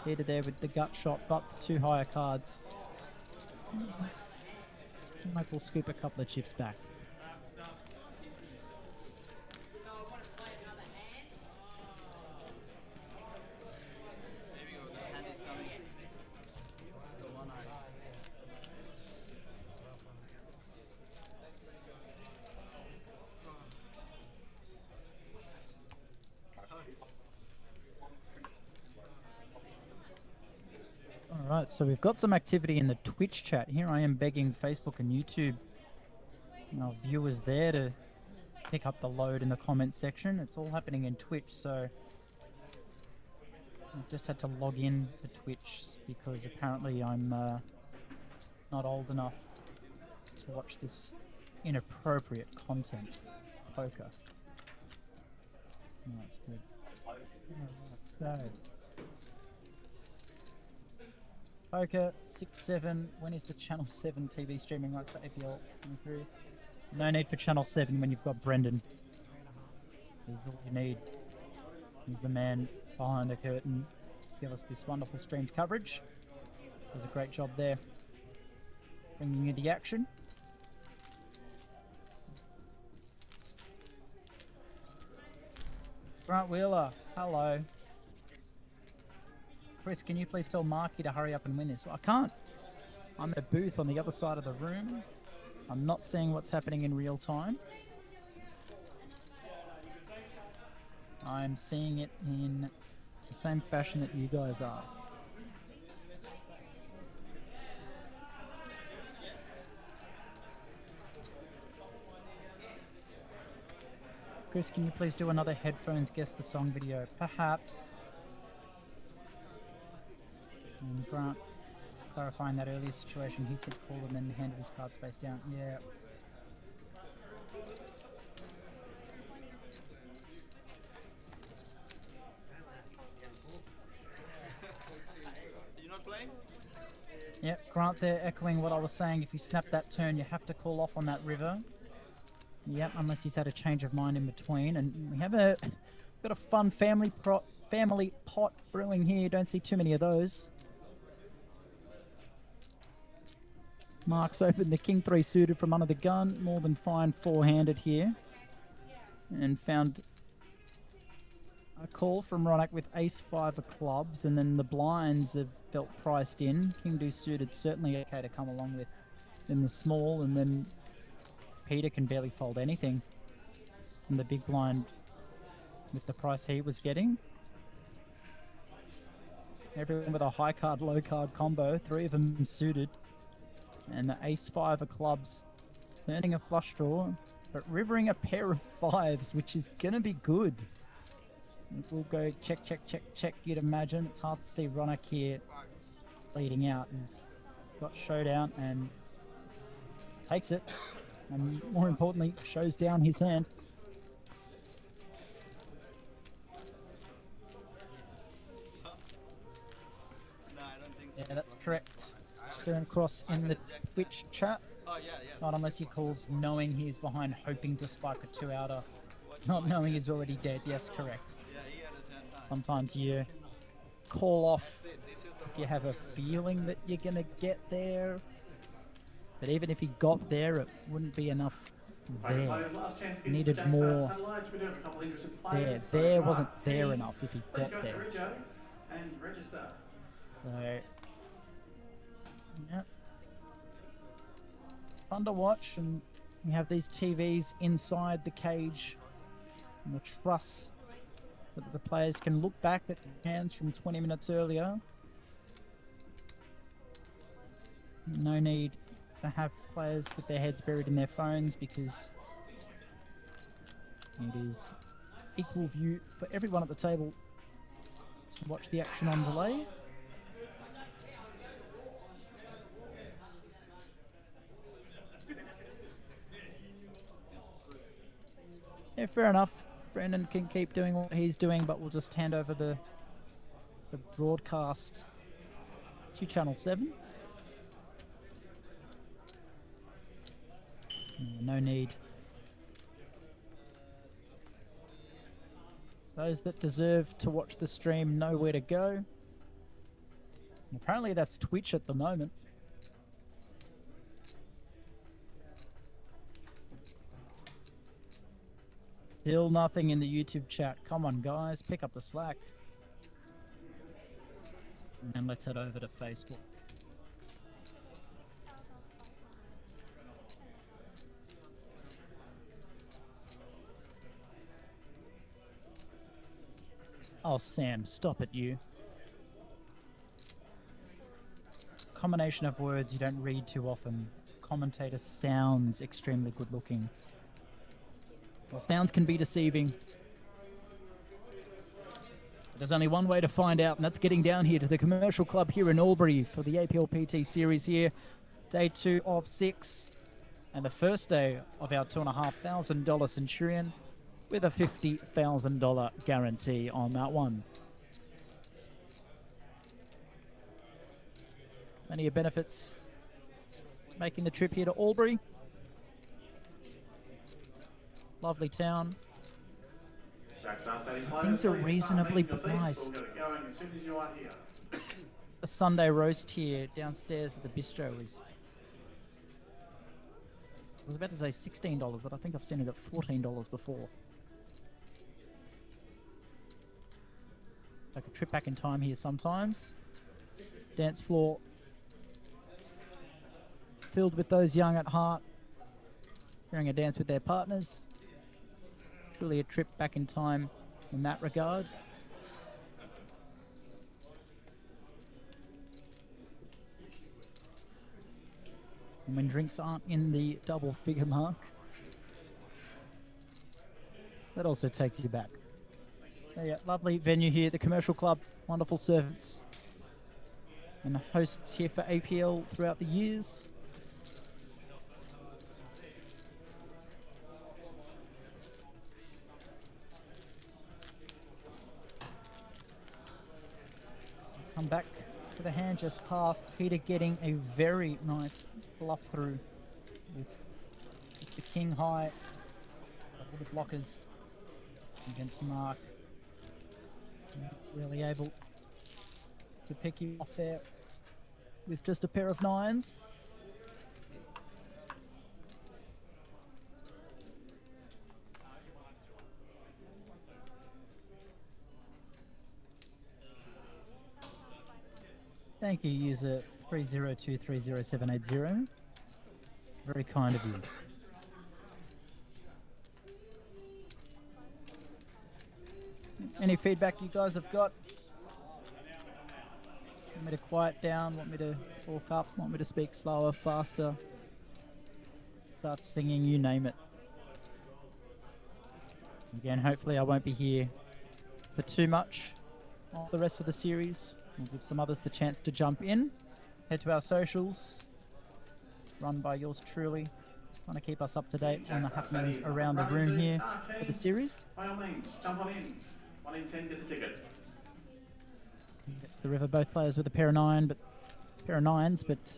Peter there with the gut shot, but the 2 higher cards. And Mike will scoop a couple of chips back. There we go. The hand is coming. The one eye. Alright, so we've got some activity in the Twitch chat. Here I am begging Facebook and YouTube, our viewers there, to pick up the load in the comments section. It's all happening in Twitch, so I've just had to log in to Twitch because apparently I'm not old enough to watch this inappropriate content. Poker. Oh, that's good. Alright, so Poker 6-7. When is the Channel 7 TV streaming rights for APL coming through? No need for Channel 7 when you've got Brendan. He's all you need. He's the man behind the curtain to give us this wonderful streamed coverage. Does a great job there, bringing you the action. Grant Wheeler, hello. Chris, can you please tell Marky to hurry up and win this? Well, I can't. I'm at a booth on the other side of the room. I'm not seeing what's happening in real time. I'm seeing it in the same fashion that you guys are. Chris, can you please do another headphones guess the song video? Perhaps. And Grant clarifying that earlier situation, he said call him and handed his cards face down. Yeah. You're not playing? Yep, Grant there echoing what I was saying. If you snap that turn, you have to call off on that river. Yep, unless he's had a change of mind in between. And we have got a fun family pot brewing here. Don't see too many of those. Mark's opened the King 3 suited from under the gun. More than fine 4-handed here. And found a call from Ronak with Ace-5 of clubs. And then the blinds have felt priced in. King Deuce suited certainly okay to come along with in the small. And then Peter can barely fold anything. And the big blind with the price he was getting. Everyone with a high card, low card combo. 3 of them suited. And the Ace-5 of clubs turning a flush draw, but rivering a pair of 5s, which is going to be good. We'll go check, check, check, check, you'd imagine. It's hard to see Ronak here leading out. He's got showdown and takes it. And more importantly, shows down his hand. No, I don't think so. Yeah, that's correct. Staring across in the Twitch chat. Oh, yeah, yeah. Not unless he calls knowing he's behind, hoping to spike a 2-outer. Not knowing he's already dead. Yes, correct. Yeah, he had a 10. Sometimes you call off if you have a feeling that you're going to get there. But even if he got there, it wouldn't be enough there. Needed more there. There wasn't there enough if he got there. So, yep. Fun to watch, and we have these TVs inside the cage and the truss so that the players can look back at the hands from 20 minutes earlier. No need to have players with their heads buried in their phones because it is equal view for everyone at the table to watch the action on delay. Yeah, fair enough. Brendan can keep doing what he's doing, but we'll just hand over the broadcast to Channel 7. No need Those that deserve to watch the stream know where to go. Apparently that's Twitch at the moment. Still nothing in the YouTube chat. Come on, guys, pick up the slack. And let's head over to Facebook. Oh, Sam, stop it, you. It's a combination of words you don't read too often. Commentator sounds extremely good looking. Well, sounds can be deceiving. But there's only one way to find out, and that's getting down here to the Commercial Club here in Albury for the Aplpt series here. Day 2 of 6. And the first day of our $2,500 Centurion with a $50,000 guarantee on that one. Plenty of benefits to making the trip here to Albury. Lovely town. Things are reasonably priced. The Sunday roast here downstairs at the bistro is, I was about to say $16, but I think I've seen it at $14 before. It's like a trip back in time here sometimes. Dance floor filled with those young at heart, sharing a dance with their partners. Truly a trip back in time in that regard. And when drinks aren't in the double figure mark, that also takes you back. So yeah, lovely venue here, the Commercial Club, wonderful servants and hosts here for APL throughout the years. Come back to the hand just past. Peter getting a very nice bluff through with just the king high. All the blockers against Mark. Really able to pick you off there with just a pair of nines. Thank you, user 302307880. Very kind of you. Any feedback you guys have got? Want me to quiet down? Want me to talk up? Want me to speak slower, faster? Start singing, you name it. Again, hopefully I won't be here for too much of the rest of the series. We'll give some others the chance to jump in. Head to our socials, run by yours truly. Trying to keep us up to date on the happenings around the room here for the series. By all means, jump on in. 1 in 10 gets a ticket. Get to the river, both players with a pair of nines, but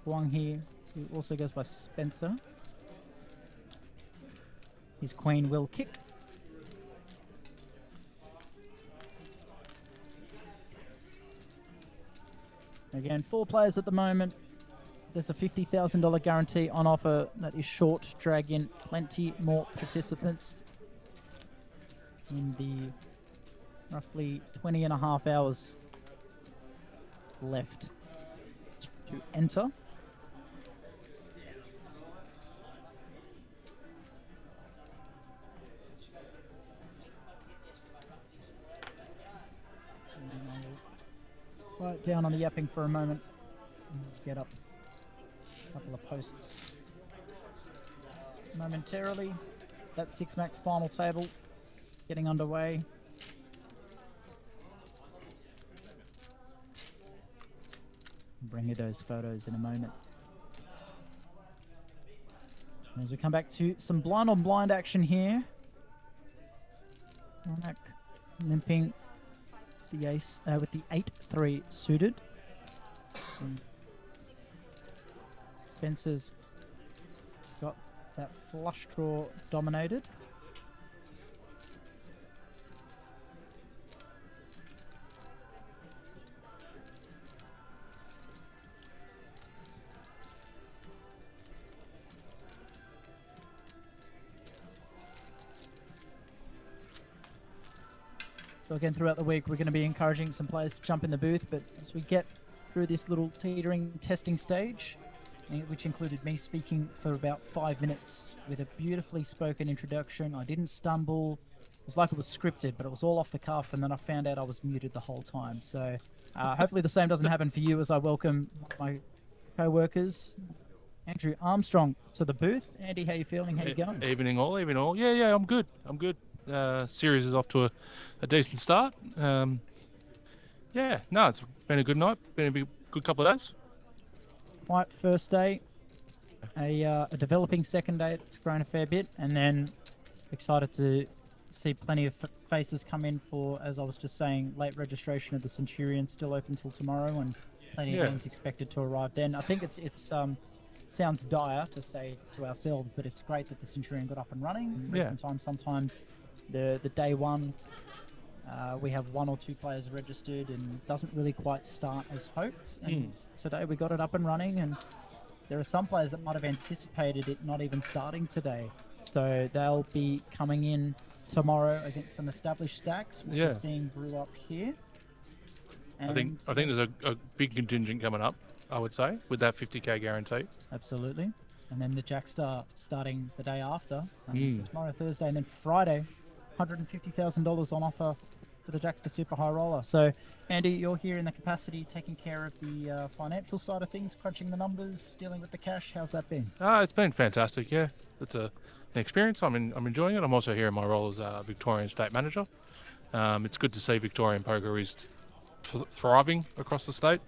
Huang here, who also goes by Spencer. His queen will kick. Again, 4 players at the moment. There's a $50,000 guarantee on offer that is short to drag in plenty more participants in the roughly 20 and a half hours left to enter. Quiet down on the yapping for a moment. Get up a couple of posts momentarily. That 6 max final table getting underway. Bring you those photos in a moment. As we come back to some blind on blind action here. Ronak limping the ace with the 8-3 suited. Spencer's got that flush draw dominated. So again, throughout the week, we're going to be encouraging some players to jump in the booth. But as we get through this little teetering testing stage, which included me speaking for about 5 minutes with a beautifully spoken introduction, I didn't stumble. It was like it was scripted, but it was all off the cuff, and then I found out I was muted the whole time. So hopefully the same doesn't happen for you as I welcome my co-workers. Andrew Armstrong to the booth. Andy, how you feeling? How you going? Evening all. Yeah, I'm good. Series is off to a decent start. It's been a good night. Been a good couple of days. Quiet first day, a developing second day that's grown a fair bit, and then excited to see plenty of faces come in for, as I was just saying, late registration of the Centurion, still open till tomorrow, and plenty of games expected to arrive then. I think it's sounds dire to say to ourselves, but it's great that the Centurion got up and running. Sometimes the day one we have 1 or 2 players registered and doesn't really quite start as hoped. And today we got it up and running, and there are some players that might have anticipated it not even starting today. So they'll be coming in tomorrow against some established stacks, which we're seeing brew up here. And I think there's a big contingent coming up, I would say, with that 50k guarantee. Absolutely. And then the Jackstar starting the day after, tomorrow, Thursday, and then Friday, $150,000 on offer for the Jackstar Super High Roller. So, Andy, you're here in the capacity taking care of the financial side of things, crunching the numbers, dealing with the cash. How's that been? It's been fantastic, yeah. It's an experience. I'm enjoying it. I'm also here in my role as Victorian State Manager. It's good to see Victorian poker is thriving across the state,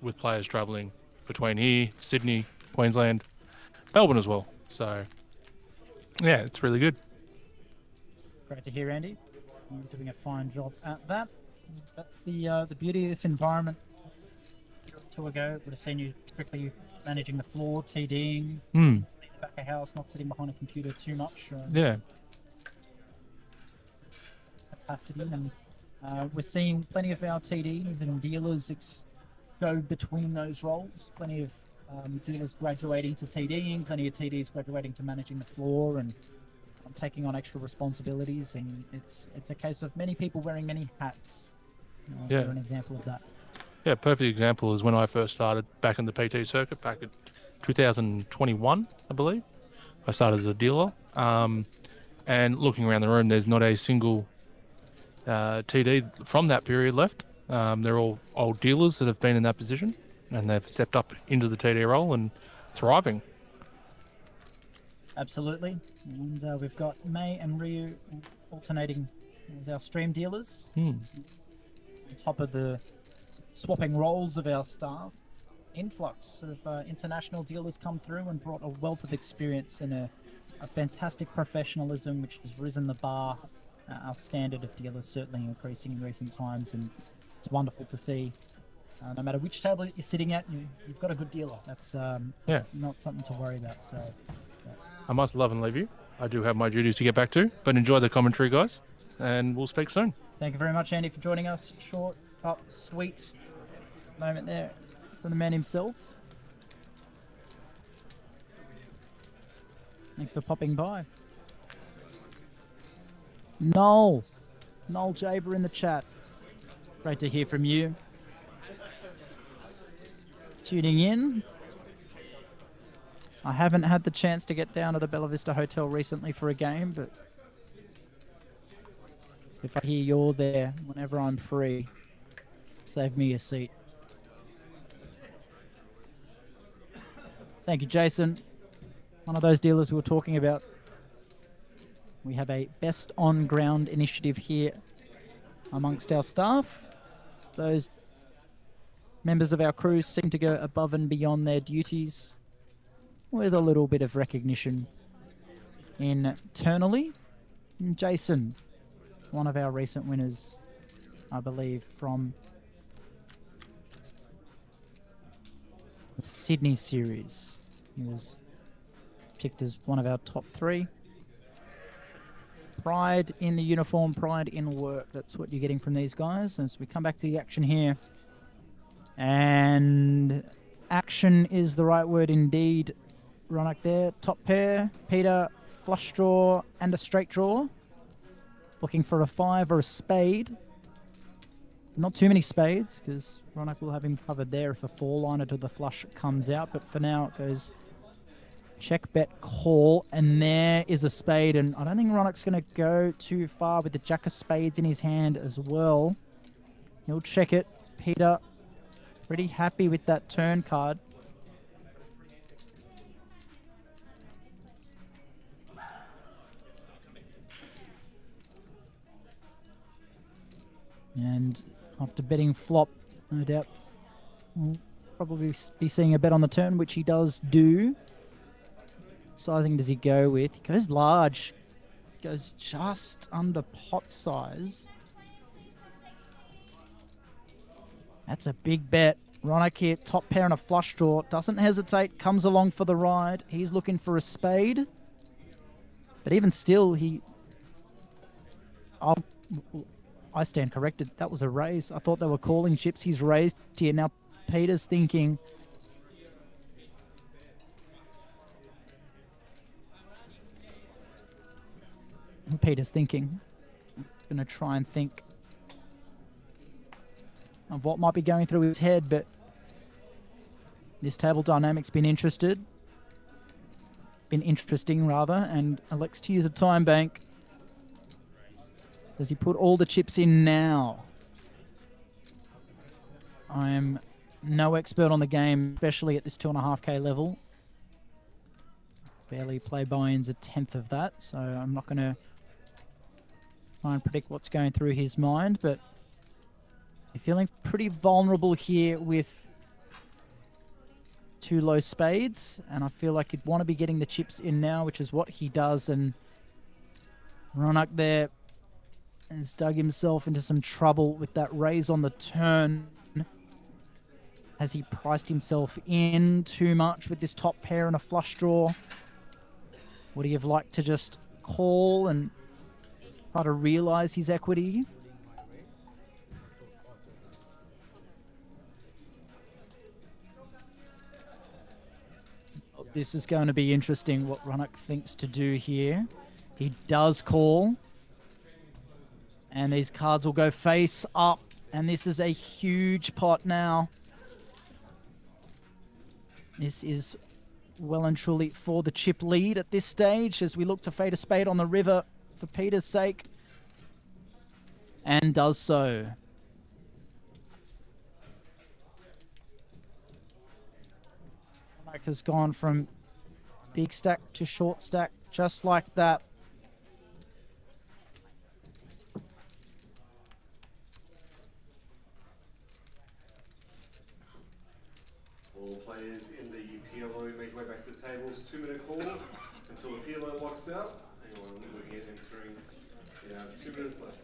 with players travelling between here, Sydney, Queensland, Melbourne as well. So, yeah, it's really good. Great to hear, Andy. You're doing a fine job at that. That's the beauty of this environment. A year or 2 ago, would have seen you strictly managing the floor, TDing, in the back of house, not sitting behind a computer too much. Capacity, and we're seeing plenty of our TDs and dealers go between those roles. Plenty of dealers graduating to TDing, plenty of TDs graduating to managing the floor, and taking on extra responsibilities, and it's a case of many people wearing many hats. You're an example of that. Yeah, perfect example is when I first started back in the PT circuit back in 2021, I believe. I started as a dealer, and looking around the room, there's not a single TD from that period left. They're all old dealers that have been in that position, and they've stepped up into the TD role and thriving. Absolutely. And we've got May and Ryu alternating as our stream dealers. On top of the swapping roles of our staff, influx of international dealers come through and brought a wealth of experience and a fantastic professionalism, which has risen the bar. Our standard of dealers certainly increasing in recent times, and it's wonderful to see. No matter which table you're sitting at, you've got a good dealer. That's not something to worry about. So. I must love and leave you. I do have my duties to get back to, but enjoy the commentary, guys, and we'll speak soon. Thank you very much, Andy, for joining us. Short, but sweet moment there from the man himself. Thanks for popping by. Noel Jaber in the chat. Great to hear from you. Tuning in. I haven't had the chance to get down to the Bella Vista Hotel recently for a game, but if I hear you're there whenever I'm free, save me a seat. Thank you, Jason. One of those dealers we were talking about. We have a best on ground initiative here amongst our staff. Those members of our crew seem to go above and beyond their duties with a little bit of recognition internally. And Jason, one of our recent winners, I believe, from the Sydney series. He was picked as one of our top 3. Pride in the uniform, pride in work. That's what you're getting from these guys. As we come back to the action here. And action is the right word indeed. Ronak there, top pair, Peter, flush draw and a straight draw. looking for a 5 or a spade. Not too many spades, because Ronak will have him covered there if a 4-liner to the flush comes out. But for now, it goes check, bet, call, and there is a spade. And I don't think Ronak's going to go too far with the jack of spades in his hand as well. He'll check it. Peter, pretty happy with that turn card. And after betting flop, no doubt, we'll probably be seeing a bet on the turn, which he does do. Sizing does he go with? He goes large. Goes just under pot size. That's a big bet. Ronak here, top pair and a flush draw. Doesn't hesitate, comes along for the ride. He's looking for a spade. But even still, I stand corrected. That was a raise. I thought they were calling chips. He's raised here. Now Peter's thinking. Peter's thinking. Going to try and think of what might be going through his head, but this table dynamic's been interesting, and elects to use a time bank. Does he put all the chips in now? I am no expert on the game, especially at this 2.5k level. Barely play buy-ins a 10th of that, so I'm not going to try and predict what's going through his mind, but you're feeling pretty vulnerable here with 2 low spades, and I feel like you'd want to be getting the chips in now, which is what he does, and Ronak there has dug himself into some trouble with that raise on the turn. Has he priced himself in too much with this top pair and a flush draw? Would he have liked to just call and try to realize his equity? This is going to be interesting what Ronak thinks to do here. He does call. And these cards will go face up. And this is a huge pot now. This is well and truly for the chip lead at this stage as we look to fade a spade on the river for Peter's sake. And does so. Mike has gone from big stack to short stack just like that. All players in the PLO make way back to the tables. 2-minute call until the PLO locks out. Hang on, I'm looking at entering. Yeah, 2 minutes left.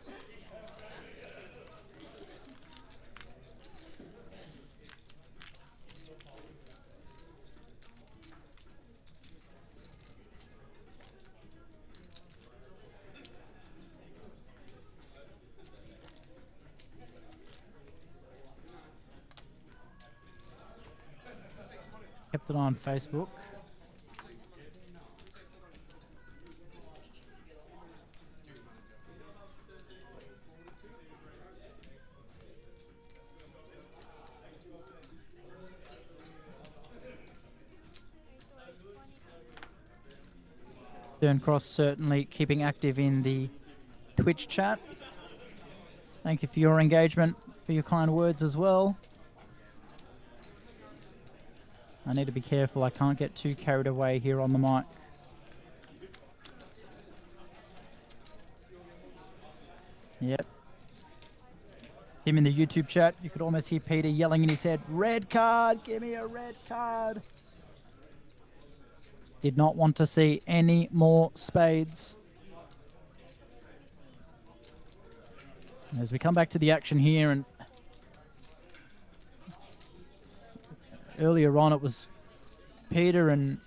Kept it on Facebook. Cross certainly keeping active in the Twitch chat. Thank you for your engagement, for your kind words as well. I need to be careful. I can't get too carried away here on the mic. Yep. Him in the YouTube chat, you could almost hear Peter yelling in his head, "Red card, give me a red card." Did not want to see any more spades. As we come back to the action here, and earlier on it was Peter and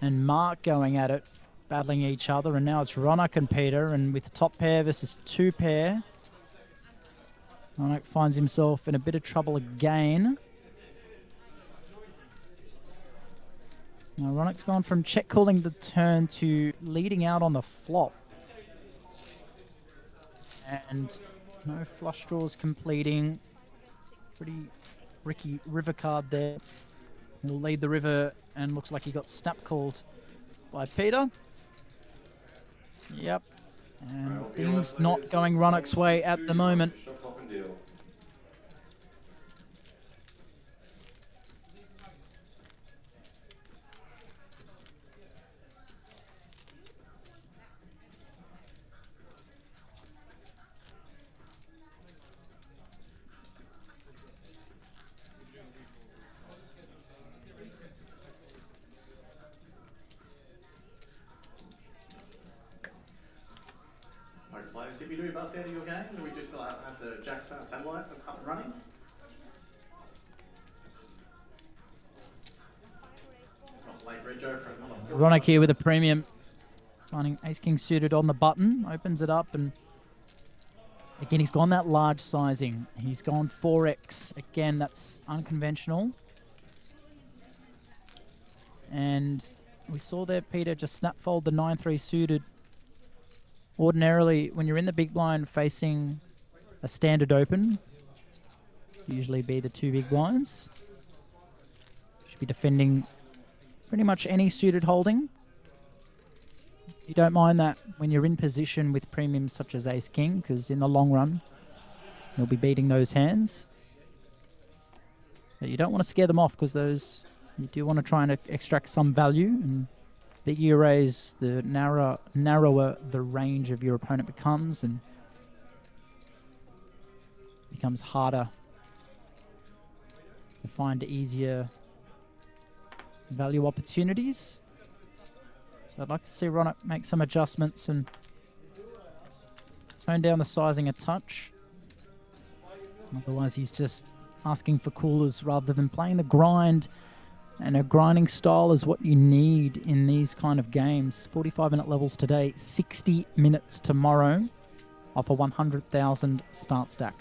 Mark going at it, battling each other, and now it's Ronak and Peter, and with top pair versus 2 pair, Ronak finds himself in a bit of trouble again. Now Ronak's gone from check calling the turn to leading out on the flop. And no flush draws completing. Pretty Ricky river card there. He'll lead the river and looks like he got snap called by Peter. Yep. And Well, things PLO not players going Runnock's way at the 2 moment. Shot clock and deal. Poker players, if you do bust out of your game, we do still have the Jack satellite that's up and running. Got late Rego for another 40. Runnock here with a premium. Finding Ace King suited on the button. Opens it up and again he's gone that large sizing. He's gone 4x. Again, that's unconventional. And we saw there Peter just snap fold the 9-3 suited. Ordinarily, when you're in the big blind facing a standard open, usually be the 2 big blinds. Should be defending pretty much any suited holding. You don't mind that when you're in position with premiums such as Ace King, because in the long run, you'll be beating those hands. But you don't want to scare them off, because those, you do want to try and extract some value, and bigger you raise, the narrower the range of your opponent becomes, and becomes harder to find easier value opportunities. So I'd like to see Ronnock make some adjustments and tone down the sizing a touch. Otherwise, he's just asking for coolers rather than playing the grind. And a grinding style is what you need in these kind of games. 45-minute levels today, 60 minutes tomorrow, off a 100,000 start stack.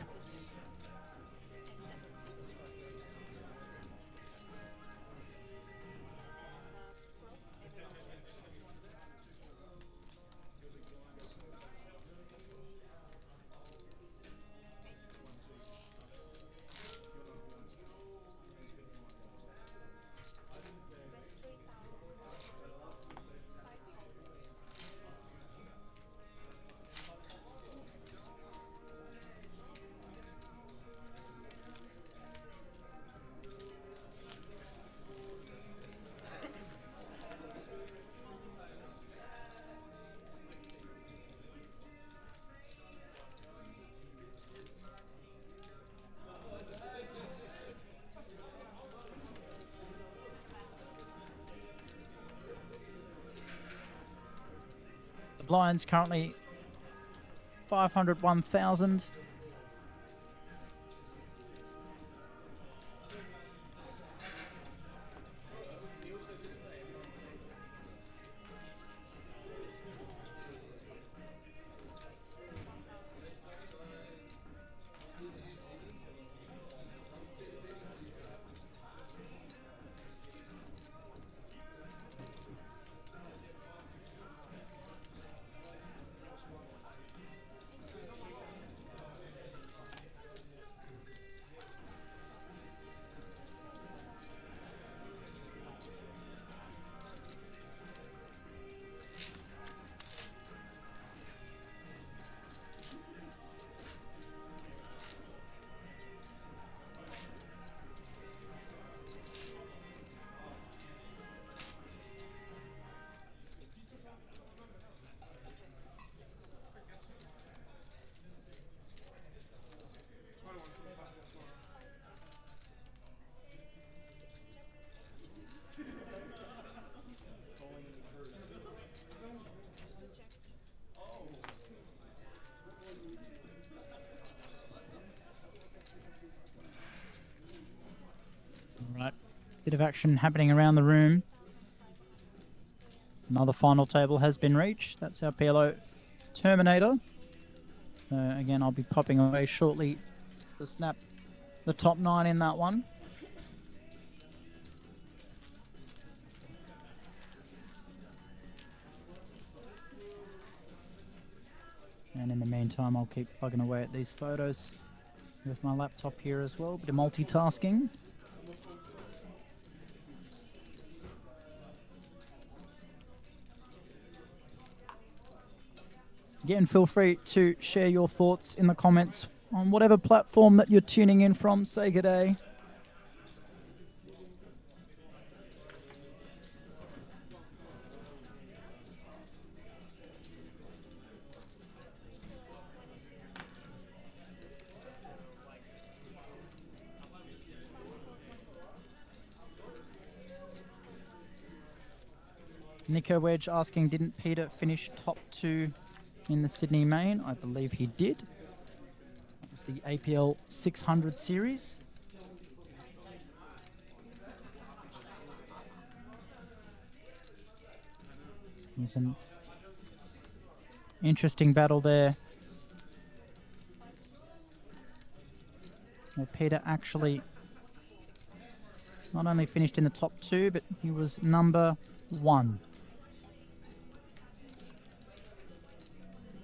Blinds currently 500, 1,000. Right, bit of action happening around the room. Another final table has been reached. That's our PLO Terminator. Again, I'll be popping away shortly to snap the top 9 in that one. And in the meantime, I'll keep plugging away at these photos with my laptop here as well. Bit of multitasking. Again, feel free to share your thoughts in the comments on whatever platform that you're tuning in from. Say good day. Nico Wedge asking, didn't Peter finish top 2 in the Sydney main? I believe he did. That was the APL 600 series. It was an interesting battle there. Well, Peter actually not only finished in the top 2, but he was number 1.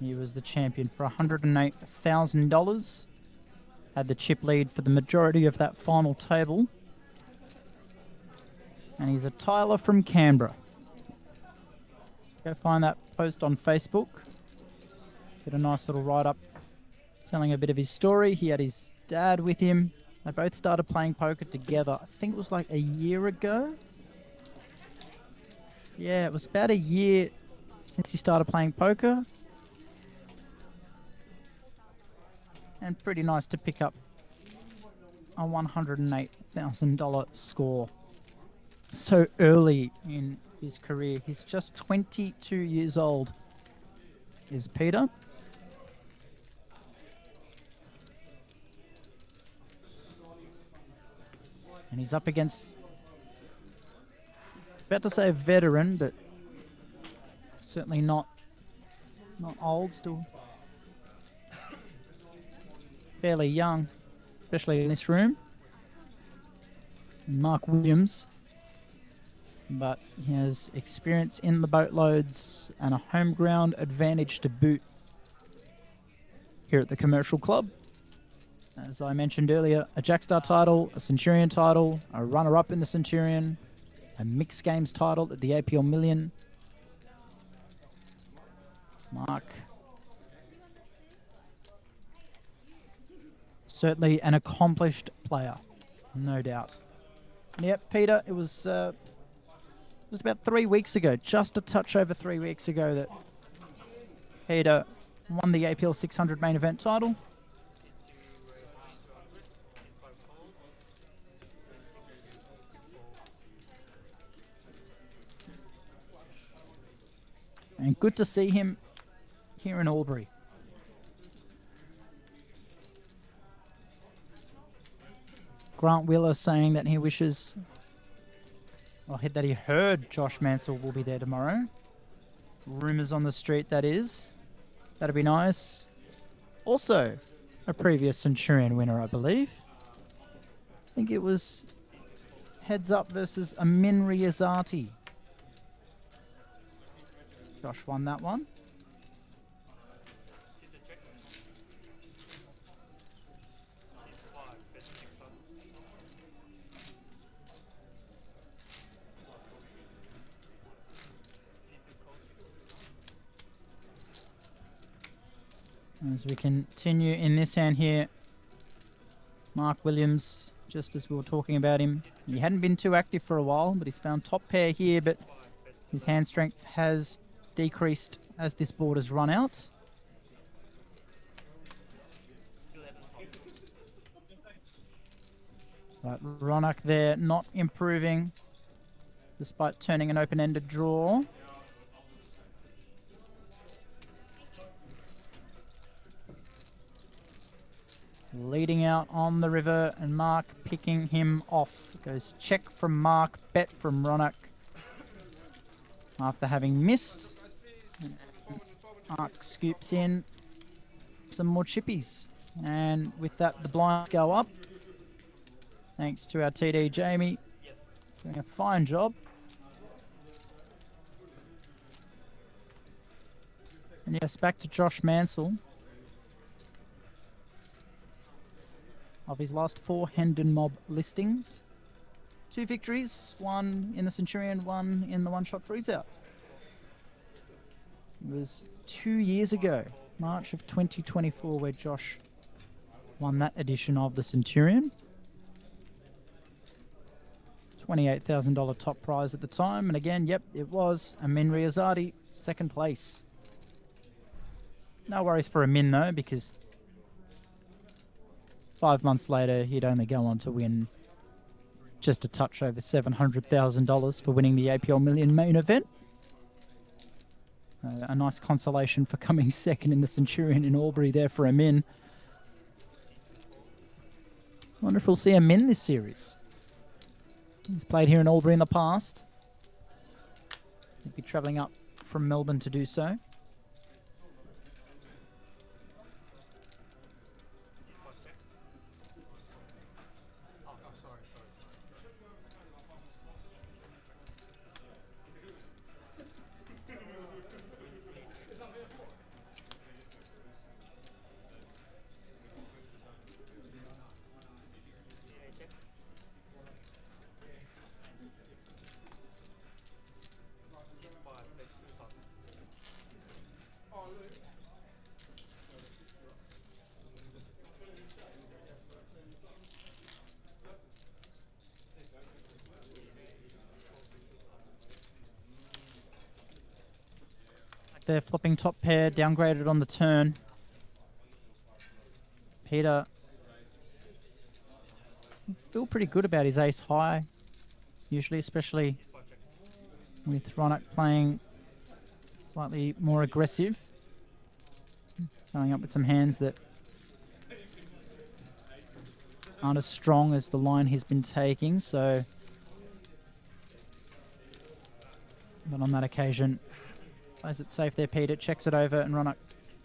He was the champion for $108,000. Had the chip lead for the majority of that final table. And he's a Tyler from Canberra. Go find that post on Facebook. Get a nice little write-up telling a bit of his story. He had his dad with him. They both started playing poker together. I think it was like a year ago. Yeah, it was about a year since he started playing poker. And pretty nice to pick up a $108,000 score so early in his career. He's just 22 years old, is Peter. And he's up against, about to say a veteran, but certainly not old, still fairly young, especially in this room. Mark Williams, but he has experience in the boatloads and a home ground advantage to boot here at the Commercial Club. As I mentioned earlier, a Jackstar title, a Centurion title, a runner-up in the Centurion, a mixed games title at the APL Million. Mark, certainly an accomplished player, no doubt. And yep, Peter, it was about 3 weeks ago, just a touch over 3 weeks ago, that Peter won the APL 600 main event title. And good to see him here in Albury. Grant Wheeler saying that he wishes, well, that he heard Josh Mansell will be there tomorrow. Rumours on the street, that is. That'd be nice. Also, a previous Centurion winner, I believe. I think it was Heads Up versus Amin Riazati. Josh won that one. As we continue in this hand here, Mark Williams, just as we were talking about him, he hadn't been too active for a while, but he's found top pair here, but his hand strength has decreased as this board has run out. But Ronak there not improving despite turning an open-ended draw. Leading out on the river, and Mark picking him off. Goes check from Mark, bet from Ronak. After having missed, Mark scoops in some more chippies. And with that, the blinds go up. Thanks to our TD Jamie, doing a fine job. And yes, back to Josh Mansell. Of his last 4 Hendon Mob listings, 2 victories, 1 in the Centurion, 1 in the one-shot freeze-out. It was 2 years ago, March of 2024, where Josh won that edition of the Centurion. $28,000 top prize at the time, and again, yep, it was Amin Riazadi, 2nd place. No worries for Amin though, because 5 months later, he'd only go on to win just a touch over $700,000 for winning the APL Million main event. A nice consolation for coming 2nd in the Centurion in Albury there for Amin. Wonder if we'll see Amin this series. He's played here in Albury in the past. He'd be travelling up from Melbourne to do so. They're flopping top pair, downgraded on the turn. Peter feel pretty good about his ace high, usually, especially with Ronak playing slightly more aggressive. Coming up with some hands that aren't as strong as the line he's been taking, so... But on that occasion, plays it safe there, Peter, checks it over, and Ronak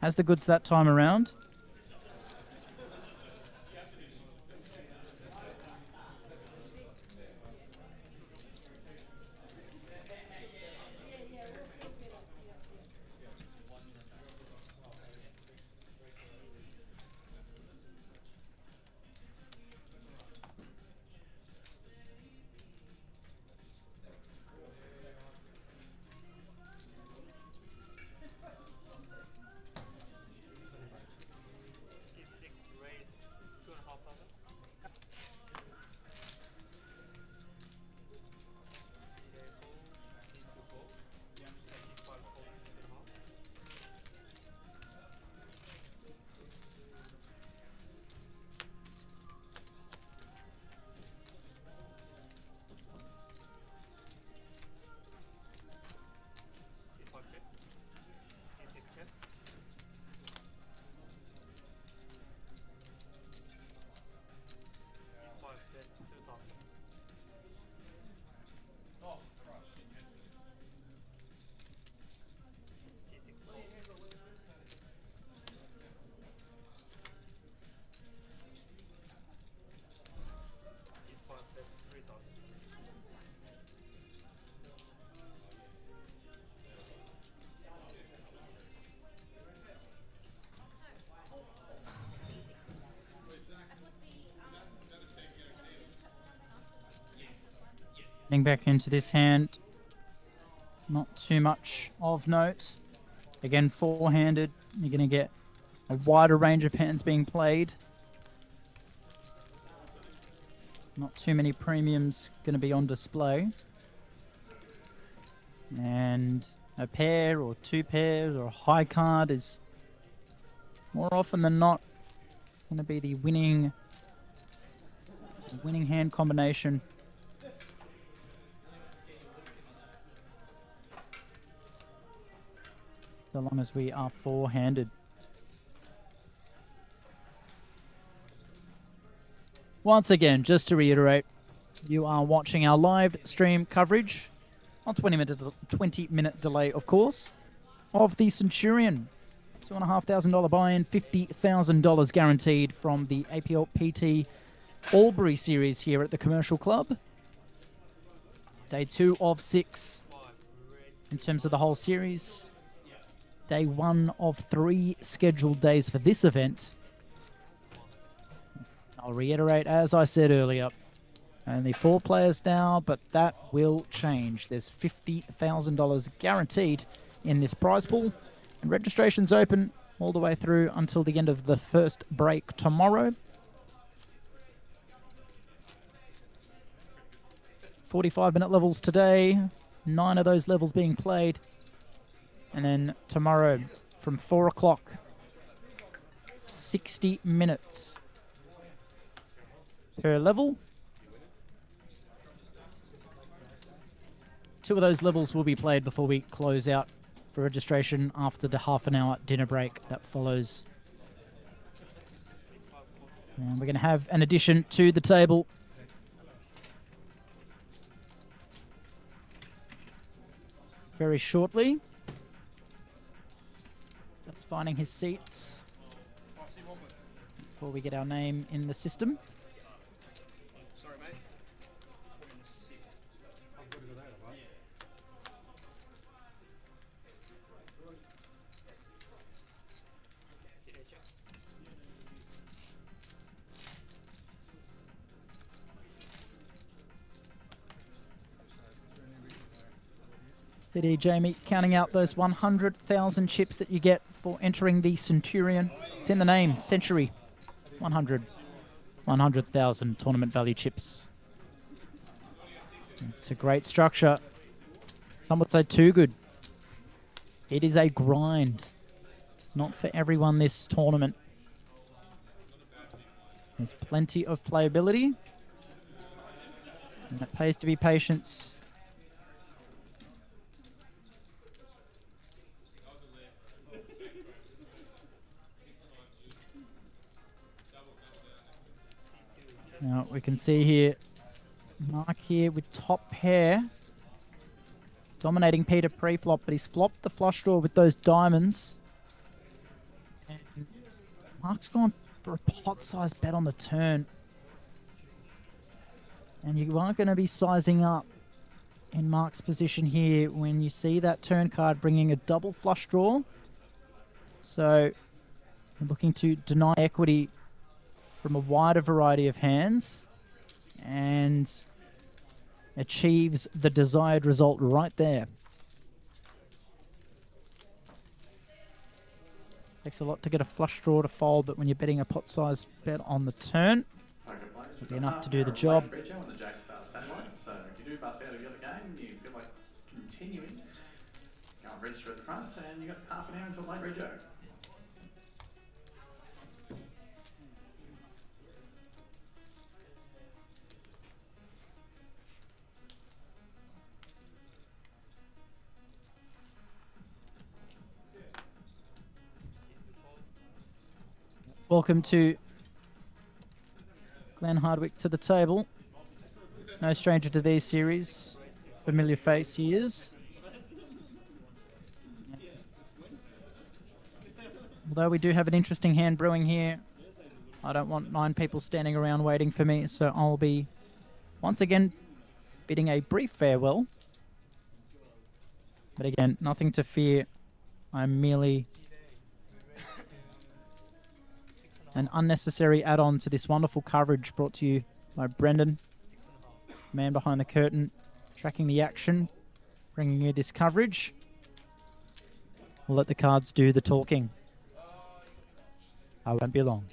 has the goods that time around. Getting back into this hand, not too much of note. Again, four-handed, you're going to get a wider range of hands being played. Not too many premiums going to be on display. And a pair or two pairs or a high card is more often than not going to be the winning hand combination. So long as we are four-handed. Once again, just to reiterate, you are watching our live stream coverage on 20-minute delay, of course, of the Centurion. $2,500 buy-in, $50,000 guaranteed from the Aplpt Albury series here at the Commercial Club. Day 2 of 6 in terms of the whole series. Day 1 of 3 scheduled days for this event. I'll reiterate, as I said earlier, only 4 players now, but that will change. There's $50,000 guaranteed in this prize pool, and registration's open all the way through until the end of the first break tomorrow. 45-minute levels today, 9 of those levels being played. And then tomorrow from 4 o'clock, 60 minutes per level. 2 of those levels will be played before we close out for registration after the half-an-hour dinner break that follows. And we're going to have an addition to the table. Very shortly. That's finding his seat before we get our name in the system. Sorry, mate. There, Jamie, counting out those 100,000 chips that you get for entering the Centurion. It's in the name, Century. 100,000 tournament value chips. It's a great structure. Some would say too good. It is a grind. Not for everyone this tournament. There's plenty of playability. And it pays to be patient. Now we can see here, Mark here with top pair. Dominating Peter pre-flop, but he's flopped the flush draw with those diamonds. And Mark's gone for a pot-sized bet on the turn. And you are going to be sizing up in Mark's position here when you see that turn card bringing a double flush draw. So we're looking to deny equity from a wider variety of hands and achieves the desired result right there. Takes a lot to get a flush draw to fold, but when you're betting a pot-sized bet on the turn, it'll be enough to do the job. So if you do bust out of the other game and you feel like continuing, go and register at the front, and you got half an hour until late rego. Welcome to Glenn Hardwick to the table. No stranger to these series. Familiar face he is. Although we do have an interesting hand brewing here, I don't want 9 people standing around waiting for me, so I'll be once again bidding a brief farewell. But again, nothing to fear. I'm merely an unnecessary add-on to this wonderful coverage brought to you by Brendan, man behind the curtain, tracking the action, bringing you this coverage. We'll let the cards do the talking. I won't be long.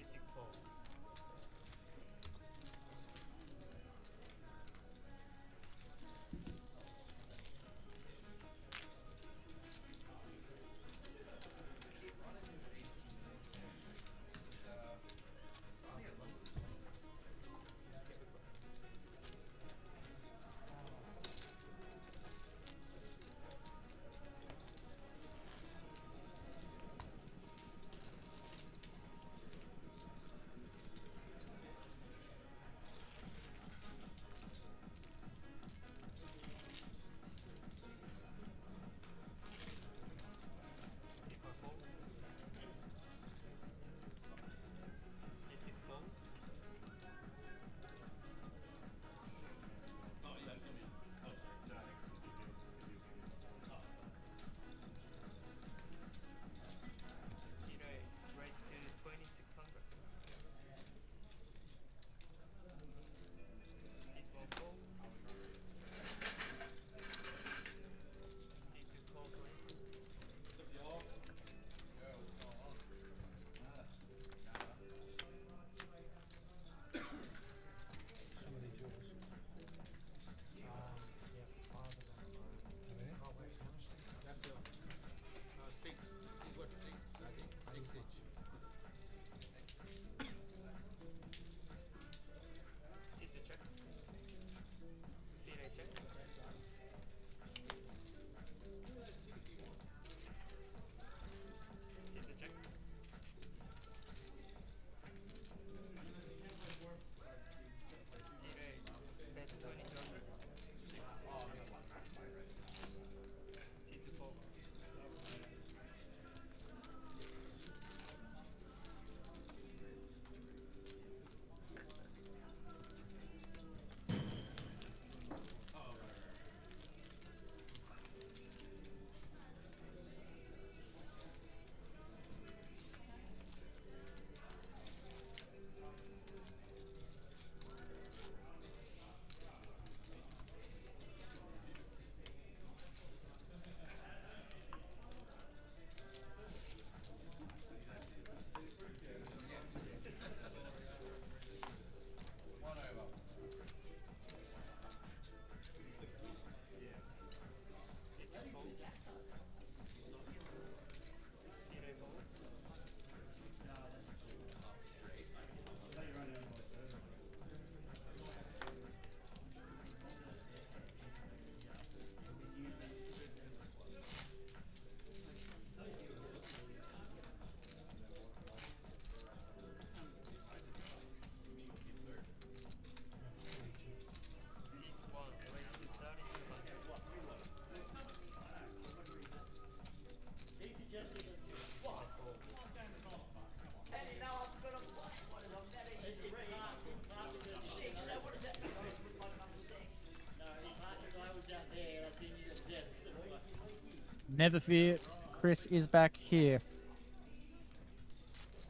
Never fear, Chris is back here.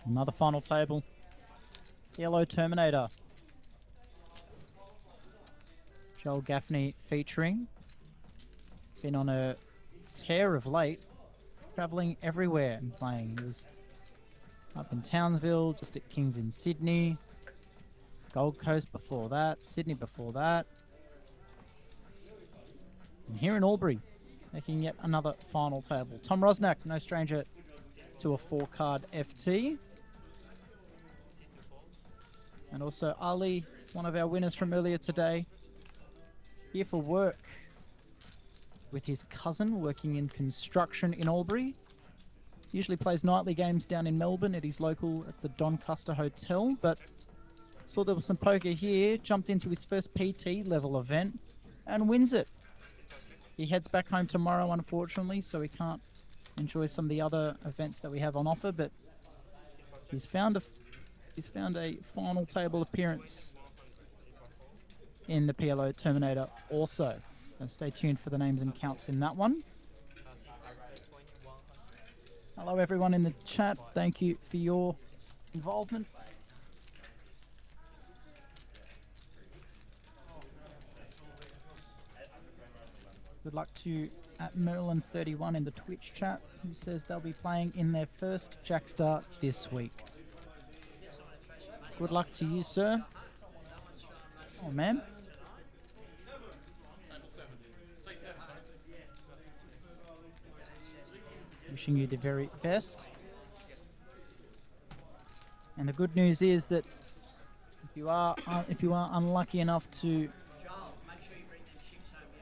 Another final table. Yellow Terminator. Joel Gaffney featuring. Been on a tear of late. Travelling everywhere and playing. He was up in Townsville, just at Kings in Sydney. Gold Coast before that. Sydney before that. And here in Albury, making yet another final table. Tom Rosnak, no stranger to a 4-card FT. And also Ali, one of our winners from earlier today, here for work with his cousin working in construction in Albury. Usually plays nightly games down in Melbourne at his local at the Doncaster Hotel, but saw there was some poker here, jumped into his first PT level event and wins it. He heads back home tomorrow, unfortunately, so he can't enjoy some of the other events that we have on offer, but he's found a final table appearance in the PLO Terminator also. So stay tuned for the names and counts in that one. Hello everyone in the chat. Thank you for your involvement. Good luck to at Merlin31 in the Twitch chat, who says they'll be playing in their first Jackstar this week. Good luck to you, sir. Oh, man. Wishing you the very best. And the good news is that if you are unlucky enough to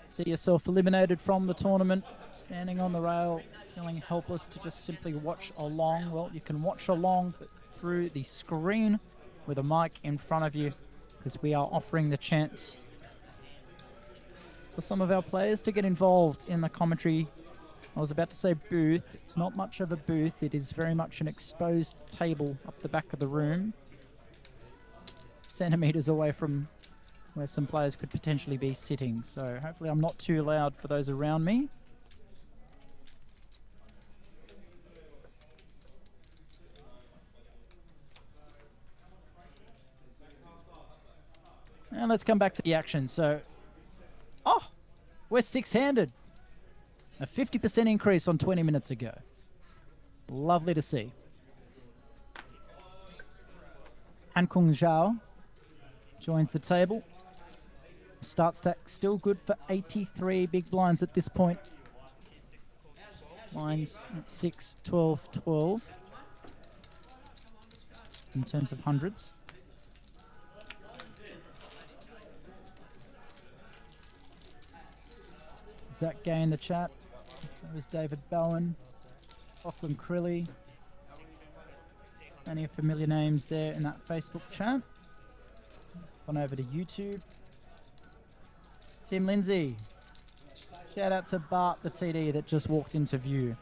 see yourself eliminated from the tournament, standing on the rail, feeling helpless to just simply watch along, well, you can watch along but through the screen with a mic in front of you, because we are offering the chance for some of our players to get involved in the commentary. I was about to say booth. It's not much of a booth. It is very much an exposed table up the back of the room, centimeters away from where some players could potentially be sitting. So hopefully I'm not too loud for those around me. And let's come back to the action. So, oh, we're six-handed. A 50% increase on 20 minutes ago. Lovely to see. Han Kung Zhao joins the table. Start stack still good for 83 big blinds at this point. Lines at 6, 12, 12 in terms of hundreds. Zach Gay in the chat. So is David Bowen, Lachlan Crilly. Many familiar names there in that Facebook chat. On over to YouTube. Tim Lindsay. Shout out to Bart the TD that just walked into view.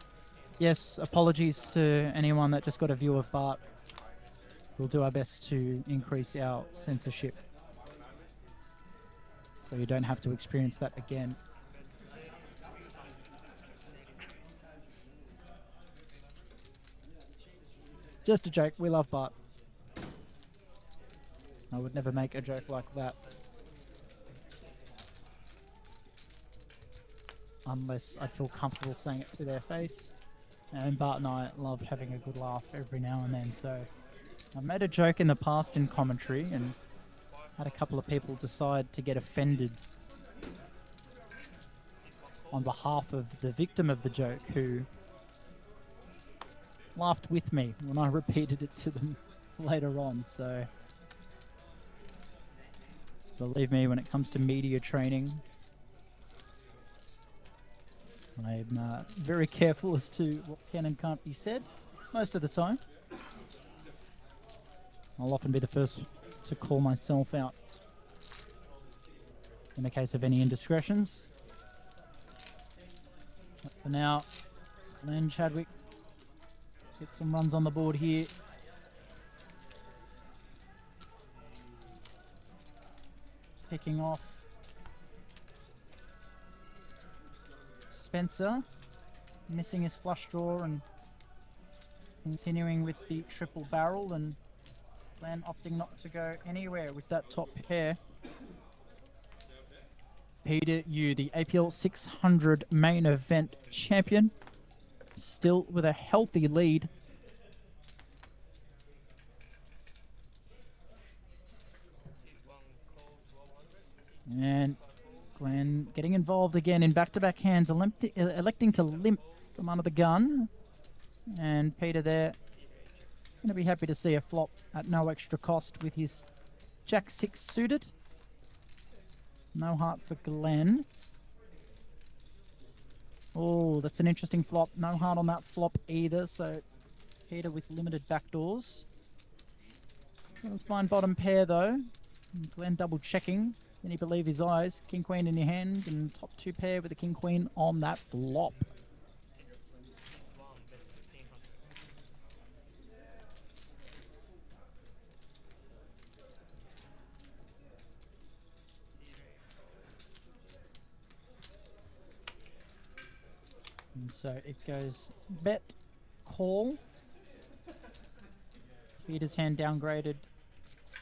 Yes, apologies to anyone that just got a view of Bart. We'll do our best to increase our censorship so you don't have to experience that again. Just a joke, we love Bart. I would never make a joke like that. Unless I feel comfortable saying it to their face. And Bart and I love having a good laugh every now and then, so I've made a joke in the past in commentary and had a couple of people decide to get offended on behalf of the victim of the joke, who laughed with me when I repeated it to them later on. So believe me, when it comes to media training, I'm very careful as to what can and can't be said most of the time. I'll often be the first to call myself out in the case of any indiscretions. But for now, Len Chadwick get some runs on the board here. Picking off Spencer, missing his flush draw and continuing with the triple barrel, and Glenn opting not to go anywhere with that top pair. Peter Yu, the APL 600 main event champion, still with a healthy lead. And Glenn getting involved again in back-to-back hands, electing to limp from under the gun. And Peter there going to be happy to see a flop at no extra cost with his Jack-6 suited. No heart for Glenn. Oh, that's an interesting flop. No heart on that flop either, so Peter with limited backdoors. Let's find bottom pair though. Glenn double checking. Can he believe his eyes? King Queen in your hand and top two pair with the King Queen on that flop. And so it goes bet, call. Peter's hand downgraded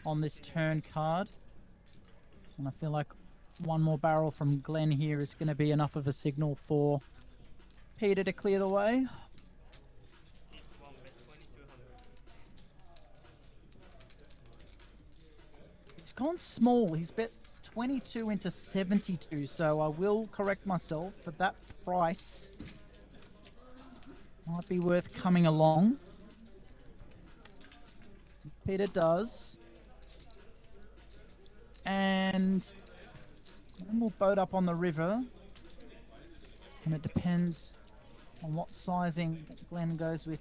on this turn card. And I feel like one more barrel from Glenn here is going to be enough of a signal for Peter to clear the way. He's gone small. He's bet 22 into 72, so I will correct myself for that price. Might be worth coming along. Peter does. And then we'll boat up on the river. And it depends on what sizing Glenn goes with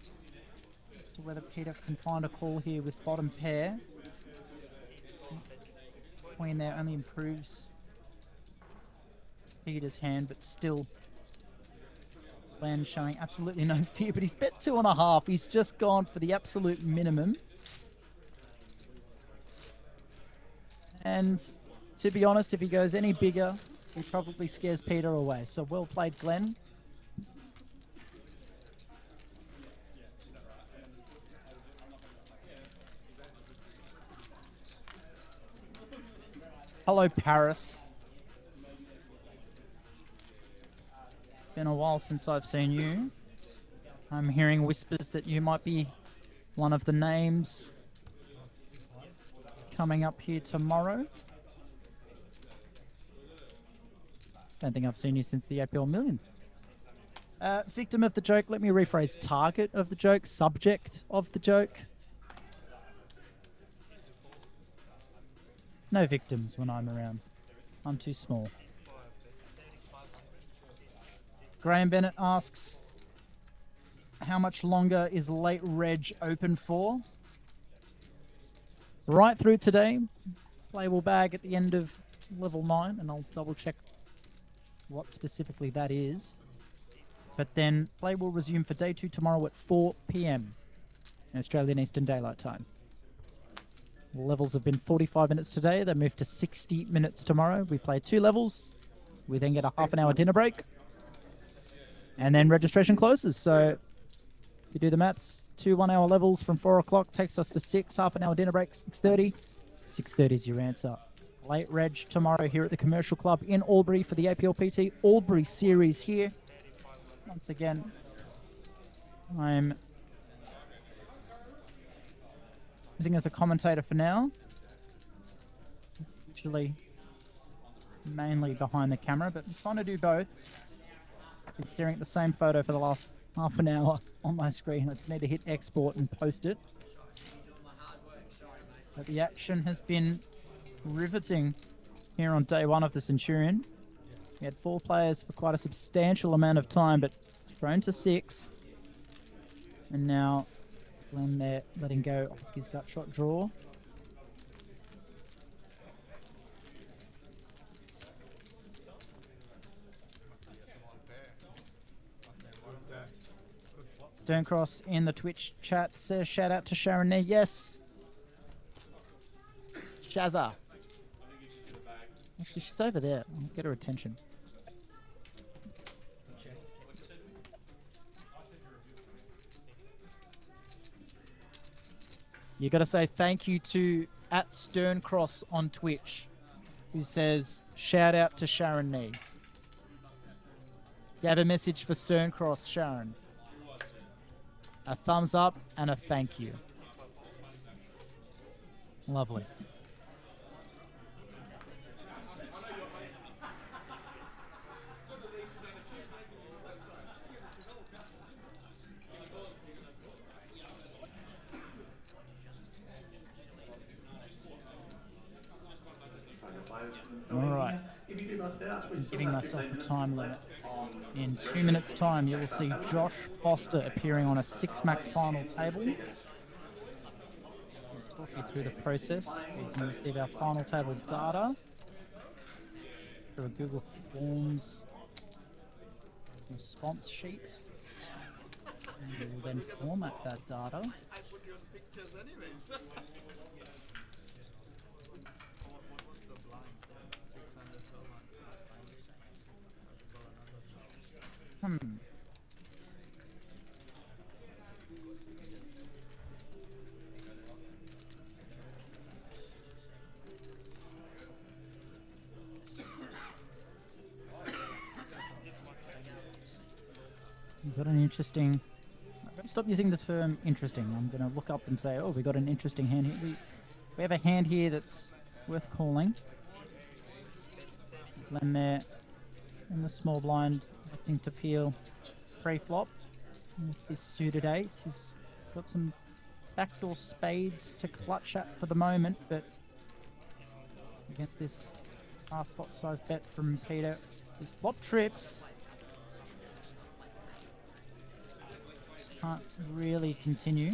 as to whether Peter can find a call here with bottom pair. Queen there only improves Peter's hand, but still Glenn showing absolutely no fear, but he's bet 2.5. He's just gone for the absolute minimum. And to be honest, if he goes any bigger, he probably scares Peter away. So well played, Glenn. Hello, Paris. Been a while since I've seen you. I'm hearing whispers that you might be one of the names coming up here tomorrow. Don't think I've seen you since the APL Million. Victim of the joke, let me rephrase. Target of the joke, subject of the joke. No victims when I'm around. I'm too small. Graham Bennett asks, how much longer is late reg open for? Right through today. Play will bag at the end of level 9, and I'll double check what specifically that is. But then play will resume for day 2 tomorrow at 4 PM Australian Eastern Daylight Time. Levels have been 45 minutes today. They move to 60 minutes tomorrow. We play 2 levels. We then get a half an hour dinner break. And then registration closes. So if you do the maths, 2 1-hour levels from 4 o'clock takes us to 6. Half an hour dinner break, 6:30. 6:30 is your answer. Late reg tomorrow here at the Commercial Club in Albury for the APLPT Albury Series here. Once again, I'm using as a commentator for now. Usually mainly behind the camera, but I'm trying to do both. I've been staring at the same photo for the last half an hour on my screen. I just need to hit export and post it. But the action has been riveting here on day 1 of the Centurion. We had 4 players for quite a substantial amount of time, but it's grown to 6. And now Glenn there letting go of his gut shot draw. Sturncross in the Twitch chat says shout out to Sharon there. Yes. Shazza. Actually, she's over there. I'll get her attention. You got to say thank you to @Sterncross on Twitch, who says shout out to Sharon Nee. You have a message for Sterncross, Sharon. A thumbs up and a thank you. Lovely. All right. If you do bust out, we I'm still giving have myself 15 a minutes time limit. left on In the 2 minutes' time, you will see Josh Foster appearing on a 6-max final table. We'll talk you through the process. We can receive our final table data through a Google Forms response sheet. And we will then format that data. I put your pictures anyways. What was the blind? 600 so much. We've got an interesting... I'm going to stop using the term interesting. I'm going to look up and say, oh, we got an interesting hand here. We have a hand here that's worth calling. Glenn there in the small blind, electing to peel pre-flop. With this suited ace, he's got some backdoor spades to clutch at for the moment, but against this half-pot size bet from Peter, his flop trips. Can't really continue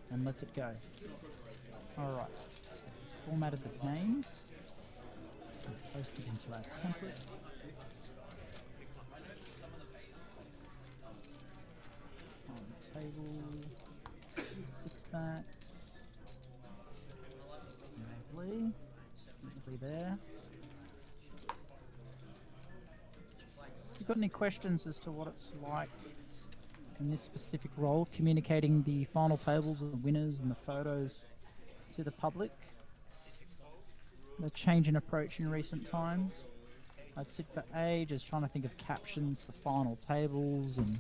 and lets it go. Alright, formatted the names and posted into our template. On the table, 6-max. Lovely. Lovely there. If you've got any questions as to what it's like in this specific role, communicating the final tables and the winners and the photos to the public. The change in approach in recent times. I'd sit for ages trying to think of captions for final tables and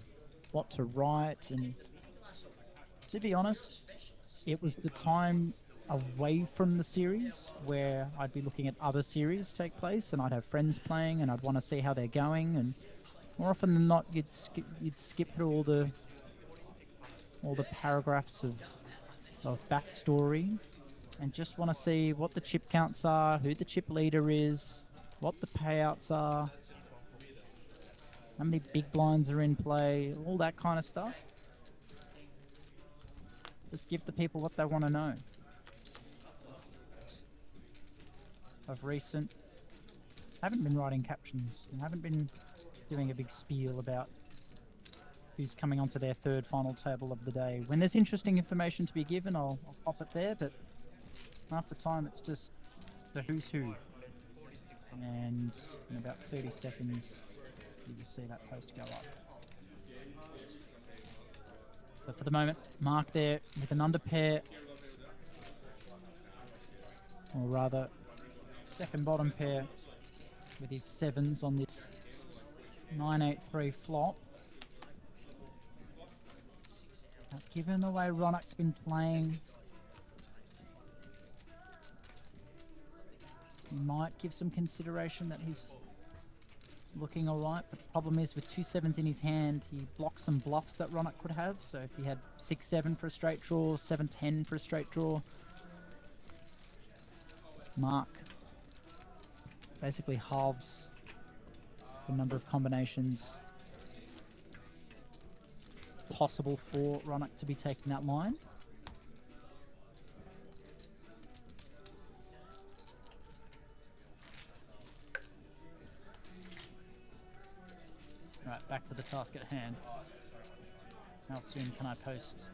what to write, and to be honest, it was the time away from the series where I'd be looking at other series take place and I'd have friends playing and I'd want to see how they're going, and more often than not, you'd skip through all the paragraphs of backstory and just want to see what the chip counts are, who the chip leader is, what the payouts are, how many big blinds are in play, all that kind of stuff. Just give the people what they want to know. Of recent, I haven't been writing captions, I haven't been doing a big spiel about who's coming onto their third final table of the day. When there's interesting information to be given, I'll pop it there, but half the time it's just the who's who. And in about 30 seconds, you will see that post go up. So for the moment, Mark there with an underpair, or rather, second bottom pair with his sevens on this 9-8-3 flop. Now, given the way Ronak's been playing, you might give some consideration that he's looking alright, but the problem is with 2 sevens in his hand, he blocks some bluffs that Ronak could have. So if he had 6-7 for a straight draw, 7-10 for a straight draw, Mark basically halves the number of combinations possible for Ronak to be taking that line. Right, back to the task at hand. How soon can I post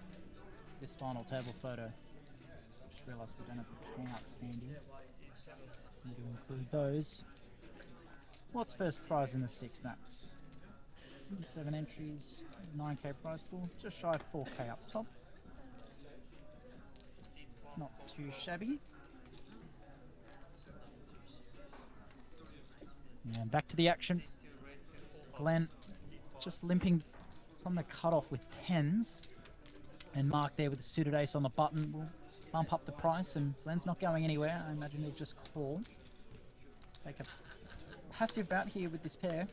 this final table photo? Just realised we don't have the payouts handy. Need to include those. What's first prize in the 6-max? 7 entries, 9k prize pool, just shy of 4k up the top. Not too shabby. And back to the action. Glenn just limping from the cutoff with 10s. And Mark there with the suited ace on the button will bump up the price, and Glenn's not going anywhere. I imagine he'll just call. Take a passive bout here with this pair.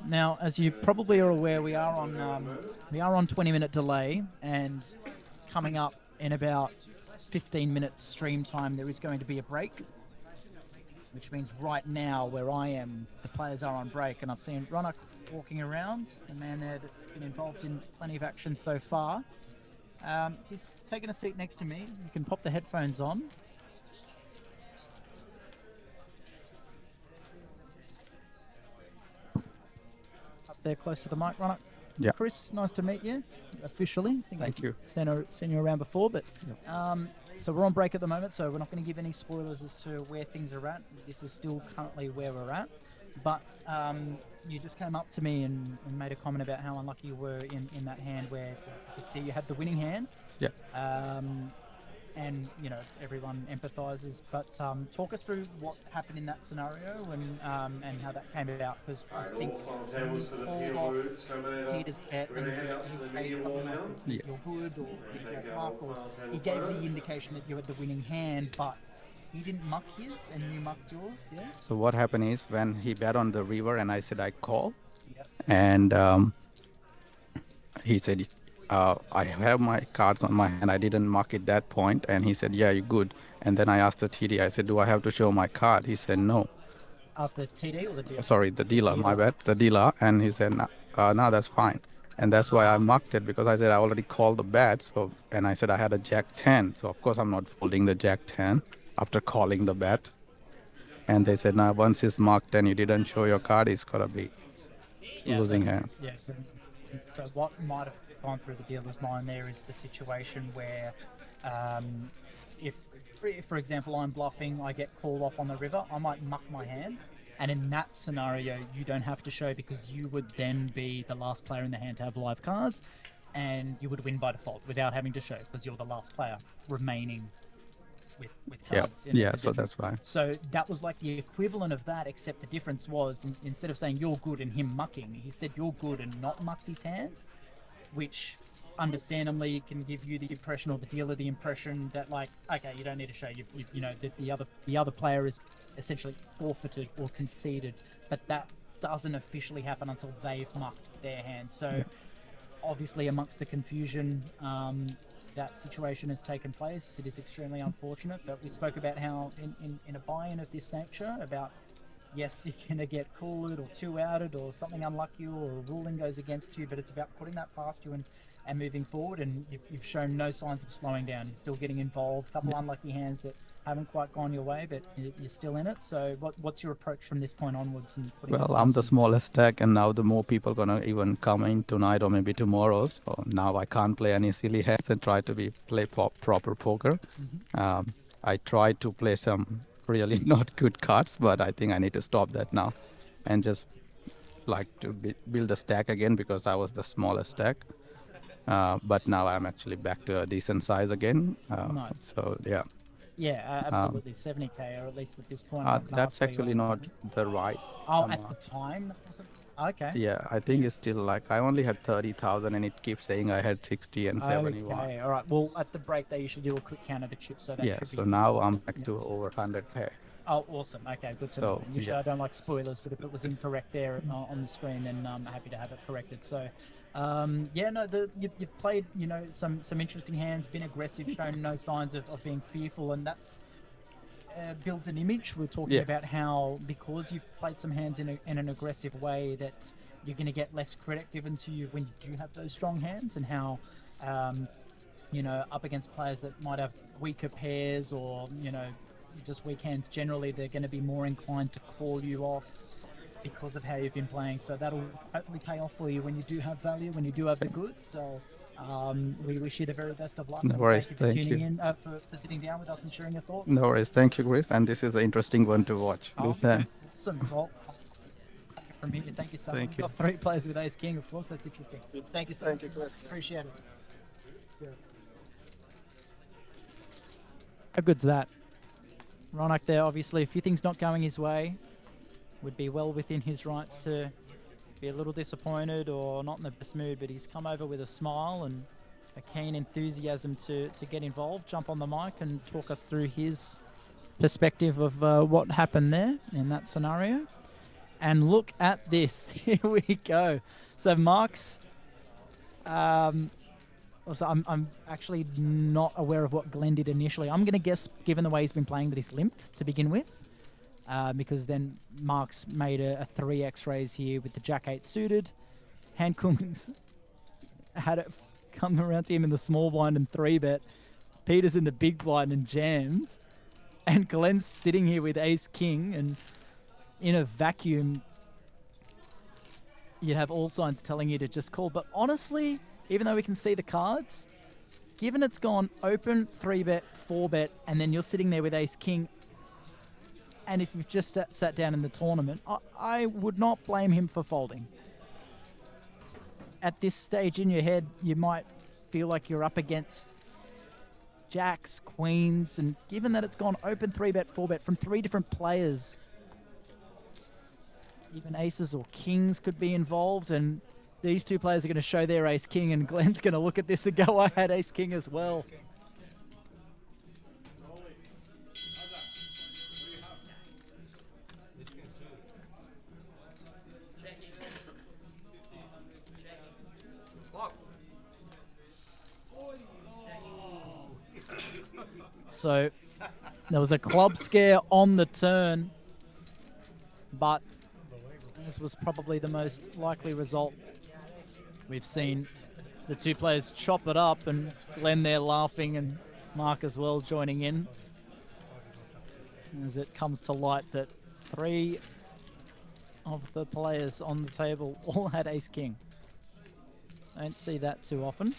Now, as you probably are aware, we are on 20-minute delay, and coming up in about 15 minutes stream time, there is going to be a break, which means right now, where I am, the players are on break, and I've seen Ronak walking around, the man there that's been involved in plenty of action so far. He's taken a seat next to me. You can pop the headphones on. There close to the mic, Ronak. Yeah. Chris, nice to meet you officially. Thank you. Seen you around before, but so we're on break at the moment, so we're not going to give any spoilers as to where things are at. This is still currently where we're at, but you just came up to me and made a comment about how unlucky you were in that hand where you could see you had the winning hand. Yeah. And you know, everyone empathizes, but talk us through what happened in that scenario and how that came about, because I think you called off Peter's bet and he said something like, you're good, or you don't muck, or he gave the indication that you had the winning hand, but he didn't muck his and you mucked yours. Yeah. So what happened is, when he bet on the river and I said I call, Yep. and he said, I have my cards on my hand, I didn't mark it that point, and he said, yeah, you're good. And then I asked the TD, I said, do I have to show my card? He said, no. Ask the TD or the dealer? Sorry, the dealer, my bad, the dealer. And he said, no, that's fine. And that's why I marked it, because I said I already called the bet. So, and I said I had a Jack 10. So of course I'm not folding the Jack 10 after calling the bet. And they said, now once it's marked and you didn't show your card, it's got to be losing hand. Yeah. But what might have gone through the dealer's mind there is the situation where if, for example, I'm bluffing, I get called off on the river, I might muck my hand, and in that scenario you don't have to show, because you would then be the last player in the hand to have live cards, and you would win by default without having to show, because you're the last player remaining with cards. Yeah, so that's why. So that was like the equivalent of that, except the difference was, instead of saying you're good and him mucking, he said you're good and not mucked his hand, which understandably can give you the impression, or the dealer the impression, that like, okay, you don't need to show, you know, that the other player is essentially forfeited or conceded, but that doesn't officially happen until they've mucked their hand. So obviously amongst the confusion, that situation has taken place. It is extremely unfortunate, but we spoke about how in a buy-in of this nature, about yes, you're going to get called or two-outed or something unlucky, or a ruling goes against you, but it's about putting that past you and moving forward, and you've shown no signs of slowing down. You're still getting involved. A couple unlucky hands that haven't quite gone your way, but you're still in it. So what's your approach from this point onwards? Well, I'm the smallest stack, and now the more people going to even come in tonight or maybe tomorrow. So now I can't play any silly hands and try to play proper poker. Mm-hmm. I tried to play some really not good cards, but I think I need to stop that now and just like to build a stack again, because I was the smallest stack. But now I'm actually back to a decent size again. Nice. So yeah. Yeah, absolutely. 70k, or at least at this point. That's actually not the right. Oh, at the time? Okay. Yeah, I think it's still like, I only had 30,000 and it keeps saying I had 60 and 71. Okay, all right. Well, at the break they usually do a quick counter to chip, so that yeah, should so be now I'm back to over 100k. Oh, awesome. Okay, good to know. Usually I don't like spoilers, but if it was incorrect there on the screen, then I'm happy to have it corrected. So, yeah, no, you've played, you know, some interesting hands, been aggressive, shown no signs of being fearful, and that's builds an image. We're talking about how, because you've played some hands in an aggressive way, that you're going to get less credit given to you when you do have those strong hands, and how, you know, up against players that might have weaker pairs or, you know, just weak hands generally, they're going to be more inclined to call you off because of how you've been playing. So that'll hopefully pay off for you when you do have value, when you do have the goods. So we wish you the very best of luck. No worries, Thank you for thank tuning you. in, for sitting down with us and sharing your thoughts. No worries. Thank you, Chris. And this is an interesting one to watch. Listen. Awesome. Well, take it from here. Thank you so much. Thank We've you. got 3 players with Ace King, of course. That's interesting. Thank you so much. Appreciate it. Yeah. How good's that? Ronak there, obviously, a few things not going his way, would be well within his rights to be a little disappointed or not in the best mood, but he's come over with a smile and a keen enthusiasm to get involved, jump on the mic and talk us through his perspective of what happened there in that scenario. And look at this. Here we go. So Mark's... also, I'm actually not aware of what Glenn did initially. I'm going to guess, given the way he's been playing, that he's limped to begin with. Because then Mark's made a 3 X-rays here with the Jack-8 suited. Hankung's had it come around to him in the small blind and 3-bet. Peter's in the big blind and jammed. And Glenn's sitting here with Ace-King, and in a vacuum, you'd have all signs telling you to just call. But honestly, even though we can see the cards, given it's gone open, 3-bet, 4-bet, and then you're sitting there with Ace-King, and if you've just sat down in the tournament, I would not blame him for folding. At this stage in your head, you might feel like you're up against jacks, queens, and given that it's gone open, 3-bet, 4-bet from 3 different players, even aces or kings could be involved, and these 2 players are going to show their Ace-King, and Glenn's going to look at this and go, I had Ace-King as well. So there was a club scare on the turn, but this was probably the most likely result. We've seen the 2 players chop it up, and Glenn there laughing, and Mark as well joining in, as it comes to light that 3 of the players on the table all had Ace-King. I don't see that too often.